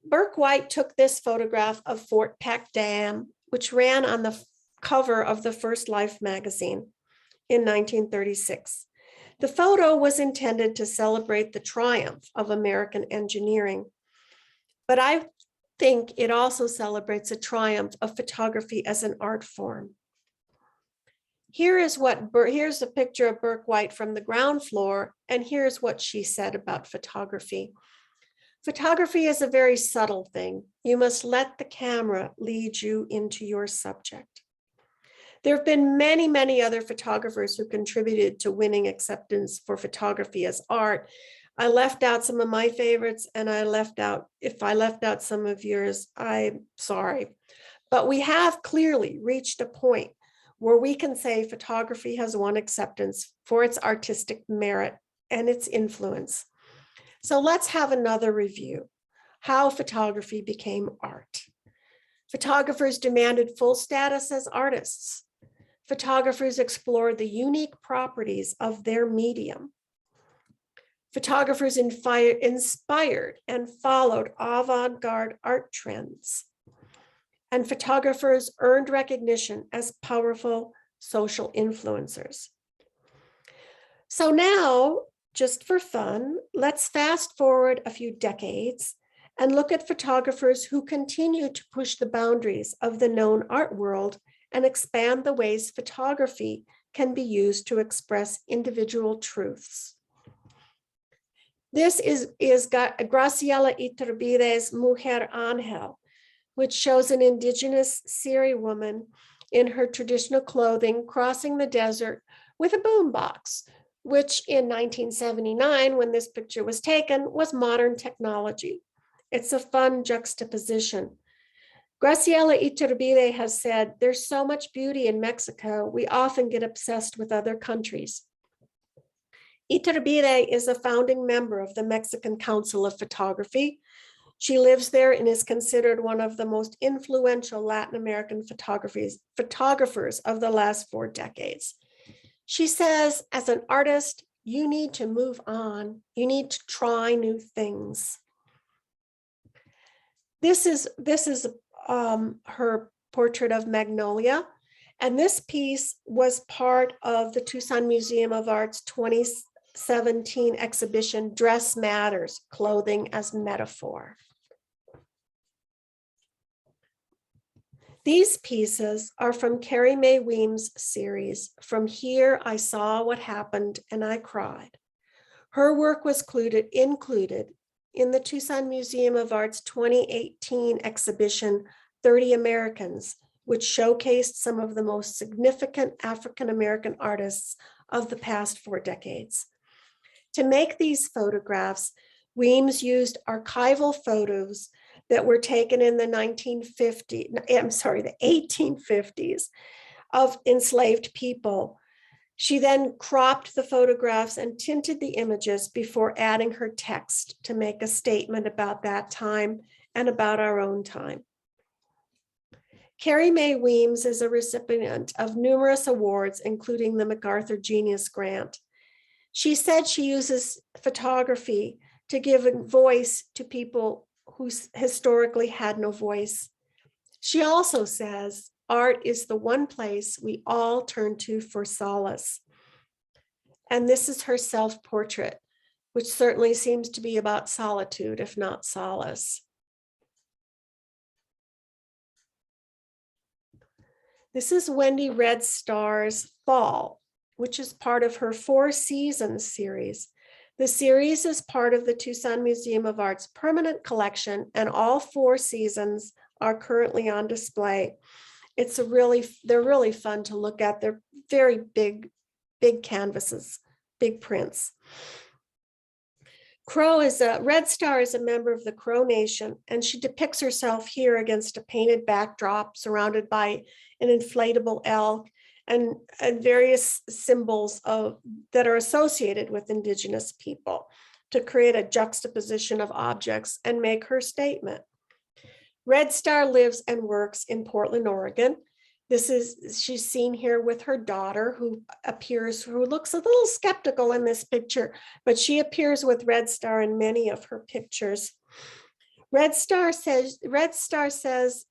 Burke White took this photograph of Fort Peck Dam, which ran on the cover of the first Life magazine in 1936. The photo was intended to celebrate the triumph of American engineering, but I think it also celebrates a triumph of photography as an art form. Here's a picture of Burke White from the ground floor, and here's what she said about photography. Photography is a very subtle thing. You must let the camera lead you into your subject. There have been many, many other photographers who contributed to winning acceptance for photography as art. I left out some of my favorites, and if I left out some of yours, I'm sorry. But we have clearly reached a point where we can say photography has won acceptance for its artistic merit and its influence. So let's have another review. How photography became art. Photographers demanded full status as artists. Photographers explored the unique properties of their medium. Photographers inspired and followed avant-garde art trends. And photographers earned recognition as powerful social influencers. So now, just for fun, let's fast forward a few decades and look at photographers who continue to push the boundaries of the known art world and expand the ways photography can be used to express individual truths. This is Graciela Iturbide's Mujer Angel, which shows an indigenous Seri woman in her traditional clothing crossing the desert with a boombox, which in 1979, when this picture was taken, was modern technology. It's a fun juxtaposition. Graciela Iturbide has said, "There's so much beauty in Mexico, we often get obsessed with other countries." Iturbide is a founding member of the Mexican Council of Photography. She lives there and is considered one of the most influential Latin American photographers of the last 4 decades. She says, as an artist, you need to move on. You need to try new things. This is her portrait of Magnolia. And this piece was part of the Tucson Museum of Art's 2017 exhibition, Dress Matters, Clothing as Metaphor. These pieces are from Carrie Mae Weems' series, From Here I Saw What Happened and I Cried. Her work was included in the Tucson Museum of Art's 2018 exhibition, 30 Americans, which showcased some of the most significant African-American artists of the past 4 decades. To make these photographs, Weems used archival photos that were taken in the 1850s of enslaved people. She then cropped the photographs and tinted the images before adding her text to make a statement about that time and about our own time. Carrie Mae Weems is a recipient of numerous awards, including the MacArthur Genius Grant. She said she uses photography to give a voice to people who historically had no voice. She also says art is the one place we all turn to for solace. And this is her self-portrait, which certainly seems to be about solitude, if not solace. This is Wendy Red Star's Fall, which is part of her 4 Seasons series. The series is part of the Tucson Museum of Art's permanent collection, and all 4 seasons are currently on display. They're really fun to look at. They're very big canvases, big prints. Red Star is a member of the Crow Nation, and she depicts herself here against a painted backdrop surrounded by an inflatable elk and various symbols that are associated with Indigenous people to create a juxtaposition of objects and make her statement. Red Star lives and works in Portland, Oregon. She's seen here with her daughter who looks a little skeptical in this picture, but she appears with Red Star in many of her pictures. Red Star says,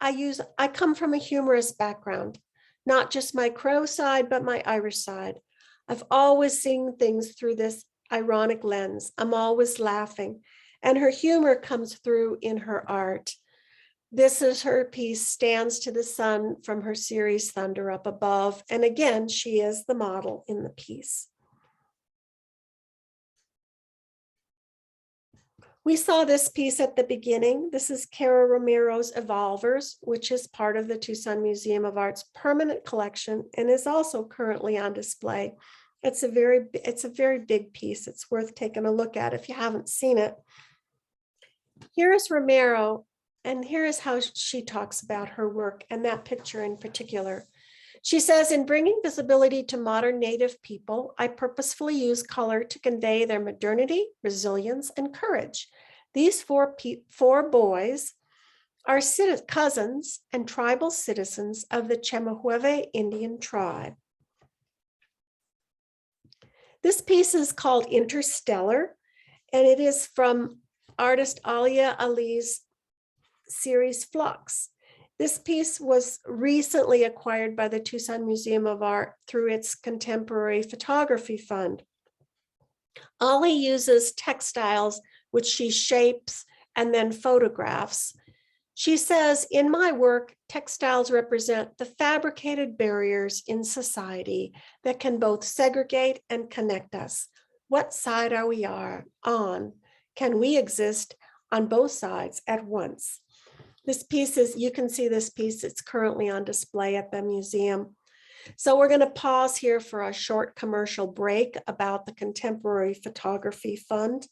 I come from a humorous background, not just my Crow side, but my Irish side. I've always seen things through this ironic lens. I'm always laughing, and her humor comes through in her art. This is her piece, Stands to the Sun, from her series Thunder Up Above. And again, she is the model in the piece. We saw this piece at the beginning. This is Cara Romero's Evolvers, which is part of the Tucson Museum of Art's permanent collection and is also currently on display. It's a very big piece. It's worth taking a look at if you haven't seen it. Here is Romero, and here is how she talks about her work and that picture in particular. She says, in bringing visibility to modern Native people, I purposefully use color to convey their modernity, resilience, and courage. These four boys are cousins and tribal citizens of the Chemehueve Indian tribe. This piece is called Interstellar, and it is from artist Alia Ali's series Flux. This piece was recently acquired by the Tucson Museum of Art through its Contemporary Photography Fund. Ali uses textiles, which she shapes and then photographs. She says, in my work, textiles represent the fabricated barriers in society that can both segregate and connect us. What side are we on? Can we exist on both sides at once? This piece is, you can see this piece, it's currently on display at the museum. So we're going to pause here for a short commercial break about the Contemporary Photography Fund.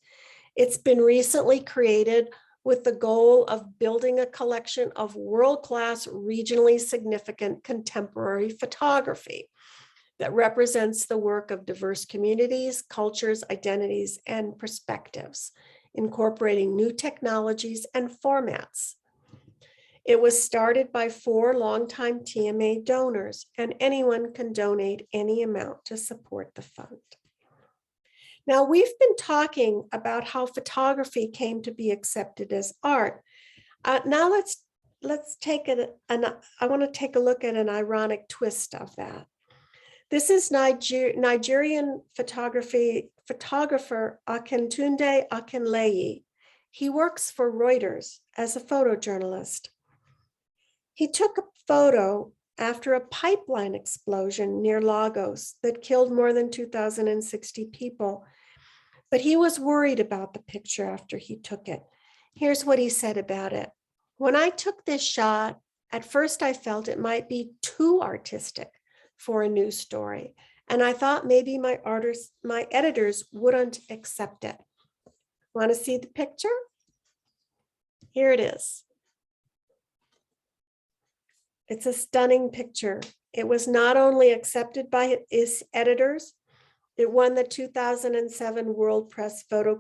It's been recently created with the goal of building a collection of world-class, regionally significant contemporary photography that represents the work of diverse communities, cultures, identities, and perspectives, incorporating new technologies and formats. It was started by 4 longtime TMA donors, and anyone can donate any amount to support the fund. Now, we've been talking about how photography came to be accepted as art. Now let's take it, I want to take a look at an ironic twist of that. This is Nigerian photographer Akintunde Akinleyi. He works for Reuters as a photojournalist. He took a photo after a pipeline explosion near Lagos that killed more than 2,060 people. But he was worried about the picture after he took it. Here's what he said about it. When I took this shot, at first I felt it might be too artistic for a news story. And I thought maybe my editors wouldn't accept it. Want to see the picture? Here it is. It's a stunning picture. It was not only accepted by his editors, it won the 2007 World Press Photo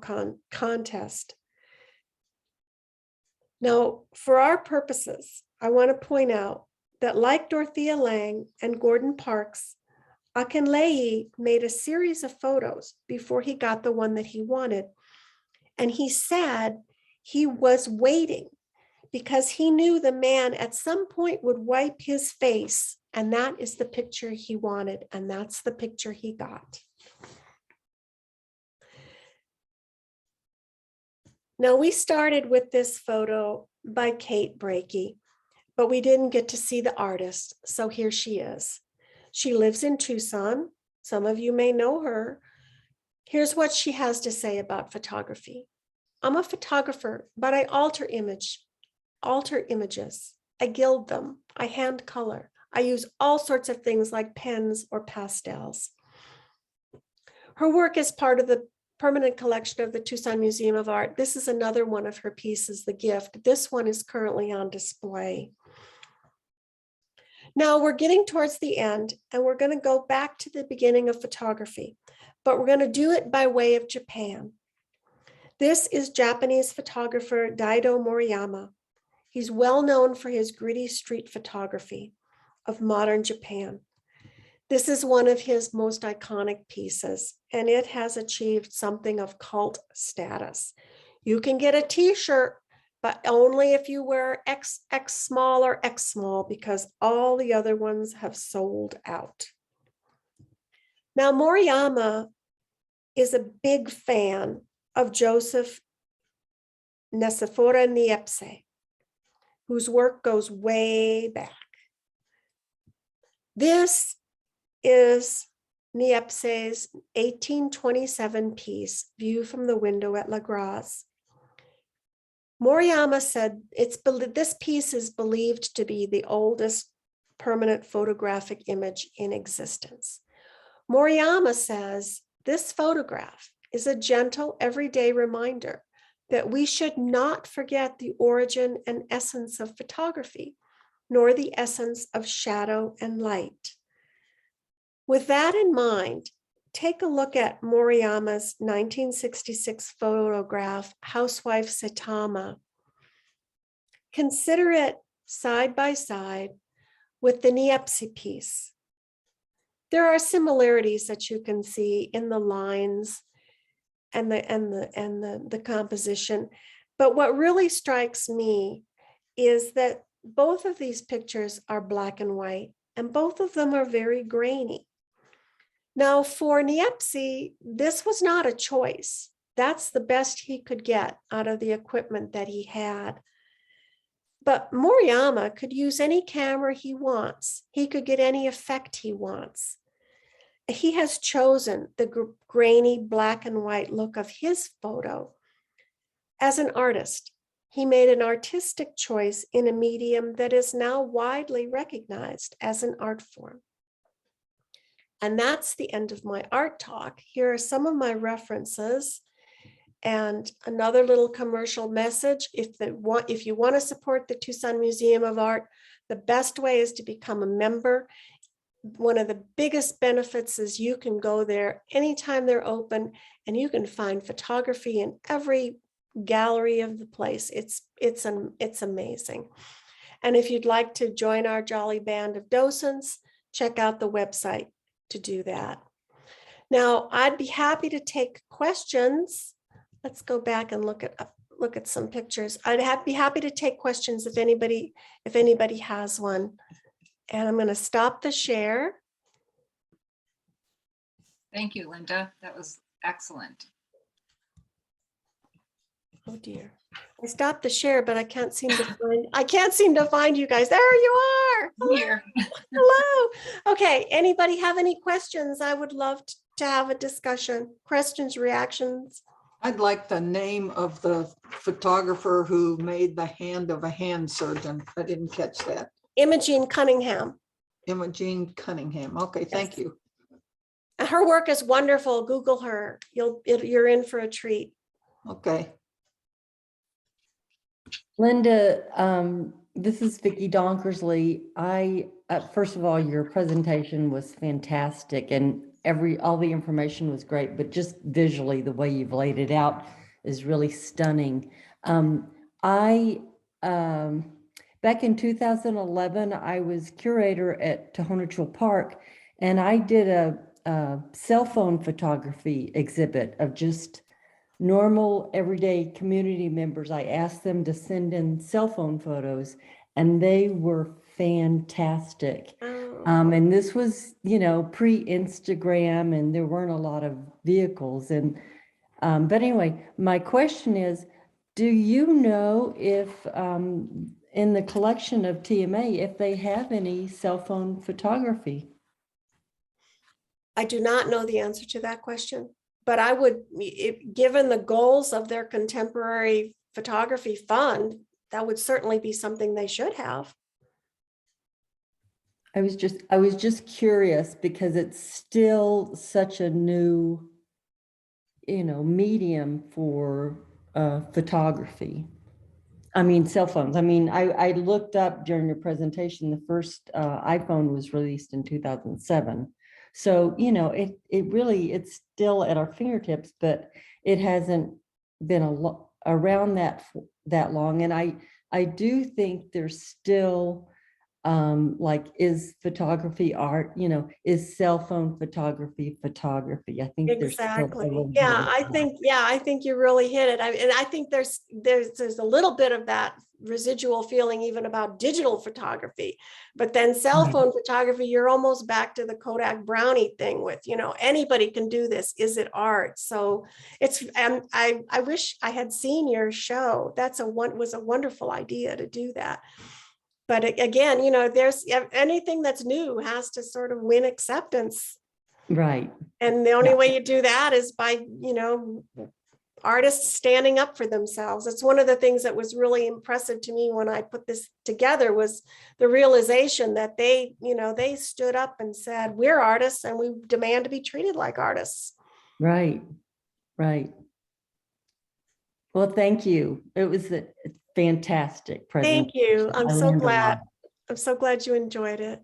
Contest. Now, for our purposes, I want to point out that like Dorothea Lange and Gordon Parks, Akinleyi made a series of photos before he got the one that he wanted. And he said he was waiting because he knew the man at some point would wipe his face, and that is the picture he wanted, and that's the picture he got. Now, we started with this photo by Kate Brakey, but we didn't get to see the artist, so here she is. She lives in Tucson. Some of you may know her. Here's what she has to say about photography. I'm a photographer, but I alter images. I gild them. I hand color. I use all sorts of things like pens or pastels. Her work is part of the permanent collection of the Tucson Museum of Art. This is another one of her pieces, The Gift. This one is currently on display. Now we're getting towards the end, and we're going to go back to the beginning of photography, but we're going to do it by way of Japan. This is Japanese photographer Daido Moriyama. He's well known for his gritty street photography of modern Japan. This is one of his most iconic pieces, and it has achieved something of cult status. You can get a t-shirt, but only if you wear XX small or X small, because all the other ones have sold out. Now, Moriyama is a big fan of Joseph Nicephore Niepce, whose work goes way back. This is Niepce's 1827 piece, View from the Window at La Grasse. Moriyama said this piece is believed to be the oldest permanent photographic image in existence. Moriyama says this photograph is a gentle, everyday reminder that we should not forget the origin and essence of photography, nor the essence of shadow and light. With that in mind, take a look at Moriyama's 1966 photograph, Housewife Saitama. consider it side by side with the Niepce piece. There are similarities that you can see in the lines and the composition. But what really strikes me is that both of these pictures are black and white, and both of them are very grainy. Now for Niepce, this was not a choice. That's the best he could get out of the equipment that he had. But Moriyama could use any camera he wants. He could get any effect he wants. He has chosen the grainy black and white look of his photo. As an artist, he made an artistic choice in a medium that is now widely recognized as an art form. And that's the end of my art talk. Here are some of my references and another little commercial message. If you want to support the Tucson Museum of Art, the best way is to become a member. One of the biggest benefits is you can go there anytime they're open and you can find photography in every gallery of the place. It's amazing. And if you'd like to join our jolly band of docents, check out the website to do that. Now, I'd be happy to take questions. Let's go back and look at some pictures. I'd be happy to take questions if anybody has one. And I'm going to stop the share.
Thank you, Linda. That was excellent.
Oh dear. I stopped the share, but I can't seem to find you guys. There you are. Hello.
Here.
Hello. Okay. Anybody have any questions? I would love to have a discussion. Questions, reactions.
I'd like the name of the photographer who made the hand of a hand surgeon. I didn't catch that.
Imogene Cunningham.
Imogene Cunningham. Okay, thank
Yes.
you.
Her work is wonderful. Google her. You're in for a treat.
Okay.
Linda, this is Vicki Donkersley. First of all, your presentation was fantastic and all the information was great, but just visually, the way you've laid it out is really stunning. Back in 2011, I was curator at Tohono O'odham Park, and I did a cell phone photography exhibit of just normal, everyday community members. I asked them to send in cell phone photos, and they were fantastic. And this was, pre-Instagram, and there weren't a lot of vehicles. And but anyway, my question is, do you know if in the collection of TMA, if they have any cell phone photography?
I do not know the answer to that question, but I would, given the goals of their contemporary photography fund, that would certainly be something they should have.
I was just curious because it's still such a new, medium for photography. I mean, cell phones. I mean, I looked up during your presentation, the first iPhone was released in 2007. So, it's still at our fingertips, but it hasn't been around that long. And I do think there's still, is photography art, is cell phone photography? I think
Exactly. I think you really hit it. And I think there's a little bit of that residual feeling even about digital photography, but then cell phone photography, you're almost back to the Kodak Brownie thing with, anybody can do this. Is it art? So it's, I wish I had seen your show. Was a wonderful idea to do that. But again, there's anything that's new has to sort of win acceptance.
Right.
And the only way you do that is by, artists standing up for themselves. It's one of the things that was really impressive to me when I put this together was the realization that they stood up and said, we're artists and we demand to be treated like artists.
Right. Right. Well, thank you. It was a fantastic presentation.
Thank you. I'm so
learned a
glad.
lot.
I'm so glad you enjoyed it.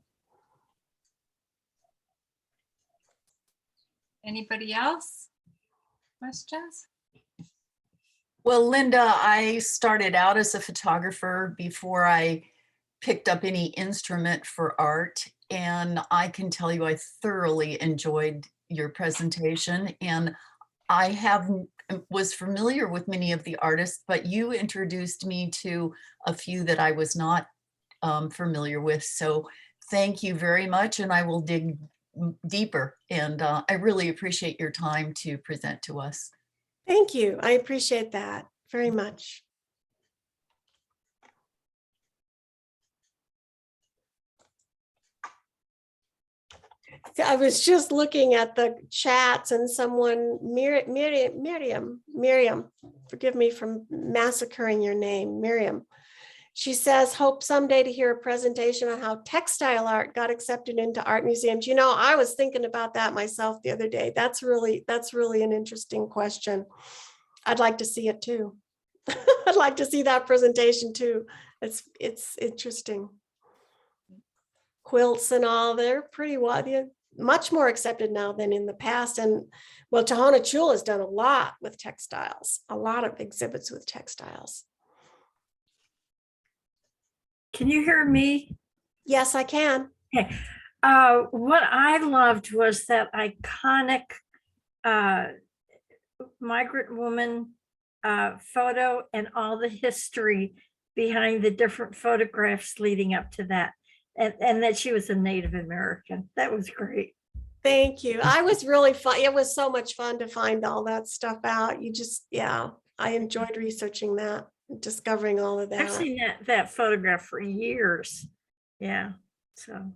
Anybody else? Questions?
Well, Linda, I started out as a photographer before I picked up any instrument for art. And I can tell you, I thoroughly enjoyed your presentation. And I was familiar with many of the artists, but you introduced me to a few that I was not familiar with. So thank you very much. And I will dig deeper. And I really appreciate your time to present to us.
Thank you. I appreciate that very much. So I was just looking at the chats and someone, Miriam, forgive me for massacring your name, Miriam. She says, hope someday to hear a presentation on how textile art got accepted into art museums. You know, I was thinking about that myself the other day. That's really an interesting question. I'd like to see it too. I'd like to see that presentation too. It's interesting. Quilts and all, they're pretty wide, much more accepted now than in the past. And well, Tohono Chul has done a lot with textiles, a lot of exhibits with textiles.
Can you hear me?
Yes, I can.
Okay. What I loved was that iconic migrant woman photo and all the history behind the different photographs leading up to that. And that she was a Native American. That was great.
Thank you. I was really fun. It was so much fun to find all that stuff out. Yeah, I enjoyed researching that, discovering all of that.
I've seen that photograph for years. Yeah, so.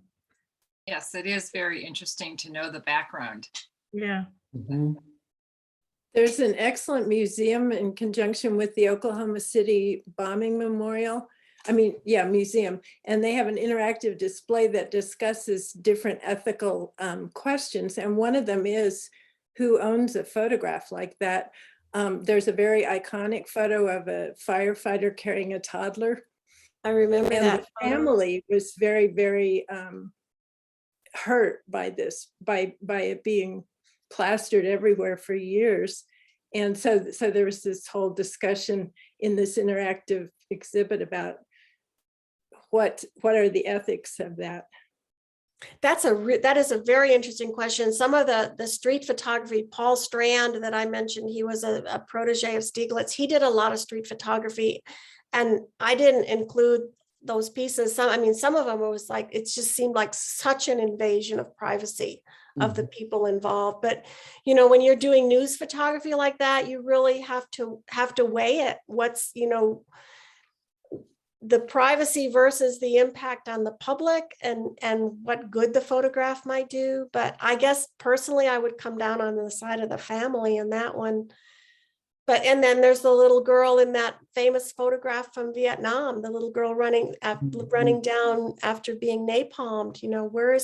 Yes, it is very interesting to know the background.
Yeah.
There's an excellent museum in conjunction with the Oklahoma City Bombing Memorial. Museum. And they have an interactive display that discusses different ethical questions. And one of them is, who owns a photograph like that? There's a very iconic photo of a firefighter carrying a toddler.
I remember
And
that
the family was very, very hurt by this, by it being plastered everywhere for years. And so there was this whole discussion in this interactive exhibit about what are the ethics of that.
That is a very interesting question. Some of the street photography, Paul Strand that I mentioned, he was a protege of Stieglitz. He did a lot of street photography, and I didn't include those pieces. Some of them was like, it just seemed like such an invasion of privacy of the people involved. But you know, when you're doing news photography like that, you really have to weigh it. What's, you know, the privacy versus the impact on the public, and what good the photograph might do. But I guess personally, I would come down on the side of the family in that one. But, and then there's the little girl in that famous photograph from Vietnam, the little girl running down after being napalmed. You know, where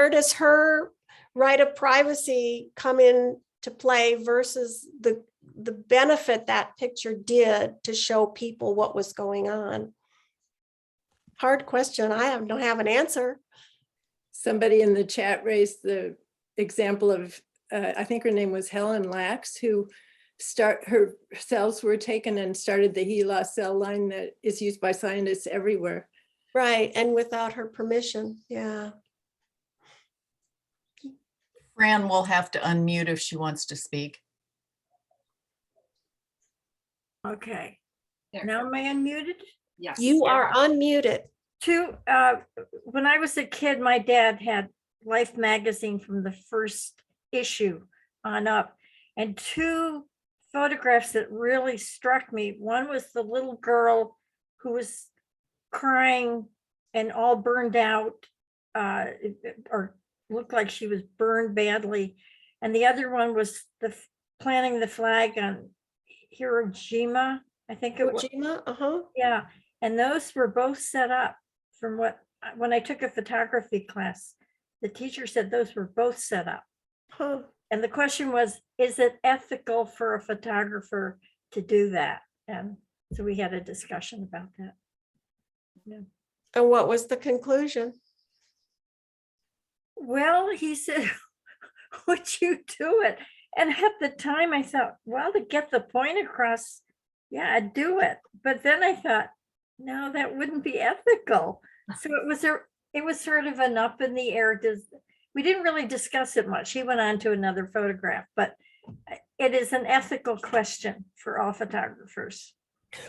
does her right of privacy come in to play versus the benefit that picture did to show people what was going on? Hard question. I don't have an answer.
Somebody in the chat raised the example of, I think her name was Helen Lax, who her cells were taken and started the HeLa cell line that is used by scientists everywhere.
Right, and without her permission, yeah.
Fran will have to unmute if she wants to speak.
Okay.
There.
Now am I unmuted?
Yes.
You are unmuted.
When I was a kid, my dad had Life magazine from the first issue on up, and two photographs that really struck me. One was the little girl who was crying and all burned out, or looked like she was burned badly. And the other one was planting the flag on Hiroshima, I think it was.
Hiroshima,
Yeah, and those were both set up from when I took a photography class, the teacher said those were both set up.
huh.
And the question was, is it ethical for a photographer to do that? And so we had a discussion about that. Yeah.
And what was the conclusion?
Well, he said, would you do it? And at the time I thought, well, to get the point across, yeah, I'd do it. But then I thought, no, that wouldn't be ethical. So it was sort of an up in the air. We didn't really discuss it much. He went on to another photograph, but it is an ethical question for all photographers.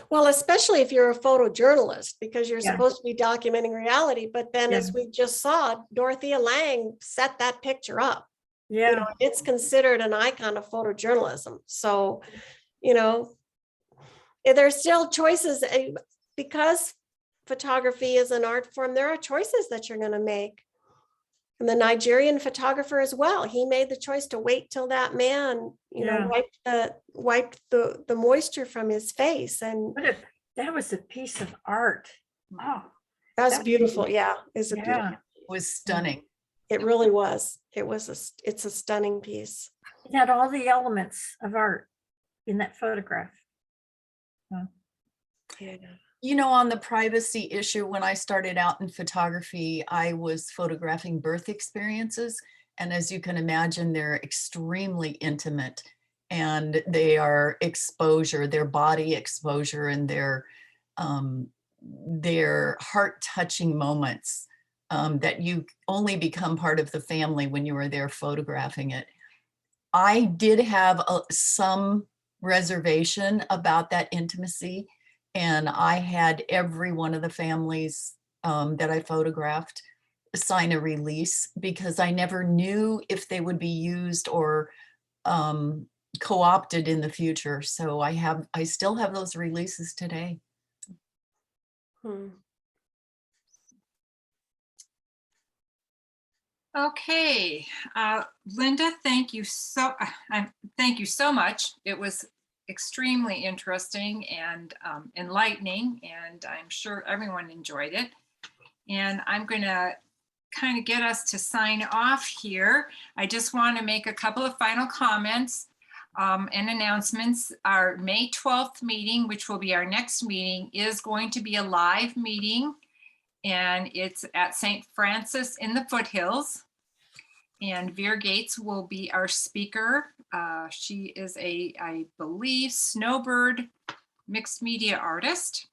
Well, especially if you're a photojournalist, because you're
Yeah.
supposed to be documenting reality. But then,
Yeah.
as we just saw, Dorothea Lange set that picture up. You
Yeah,
know, it's considered an icon of photojournalism. So, you know, there's still choices because photography is an art form. There are choices that you're going to make. And the Nigerian photographer as well, he made the choice to wait till that man, you know, wiped the moisture from his face. And
that was a piece of art. Oh,
that was
that-
beautiful. Yeah, it's a beautiful.
yeah.
Was stunning.
It really was. It's a stunning piece.
It had all the elements of art in that photograph.
Yeah.
You know, on the privacy issue, when I started out in photography, I was photographing birth experiences. And as you can imagine, they're extremely intimate and they are exposure, their body exposure and their heart-touching moments that you only become part of the family when you are there photographing it. I did have some reservation about that intimacy. And I had every one of the families that I photographed sign a release because I never knew if they would be used or co-opted in the future. So I still have those releases today.
Okay, Linda, thank you so much. It was extremely interesting and enlightening, and I'm sure everyone enjoyed it. And I'm going to kind of get us to sign off here. I just want to make a couple of final comments and announcements. Our May 12th meeting, which will be our next meeting, is going to be a live meeting, and it's at St. Francis in the Foothills. And Veer Gates will be our speaker. She is I believe, snowbird mixed media artist.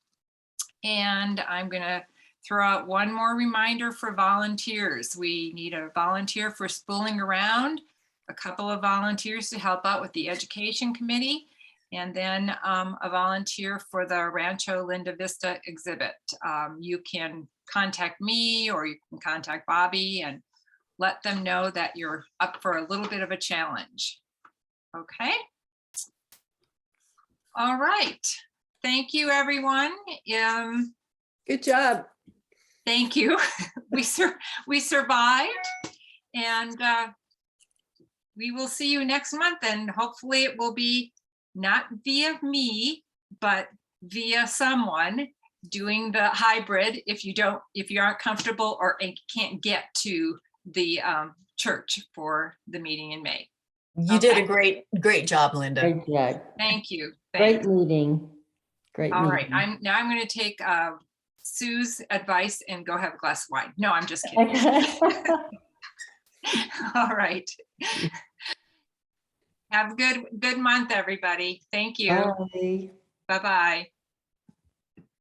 And I'm going to throw out one more reminder for volunteers. We need a volunteer for spooling around, a couple of volunteers to help out with the education committee, and then a volunteer for the Rancho Linda Vista exhibit. You can contact me or you can contact Bobby and let them know that you're up for a little bit of a challenge. Okay. All right. Thank you, everyone.
Good job.
Thank you. We survived, and we will see you next month. And hopefully it will be not via me, but via someone doing the hybrid if you aren't comfortable or can't get to the church for the meeting in May.
You did a great job, Linda.
Great job.
Thank you.
Great meeting. Great
All
meeting.
right. I'm going to take Sue's advice and go have a glass of wine. No, I'm just kidding. All right. Have a good month, everybody. Thank you.
Bye.
Bye-bye.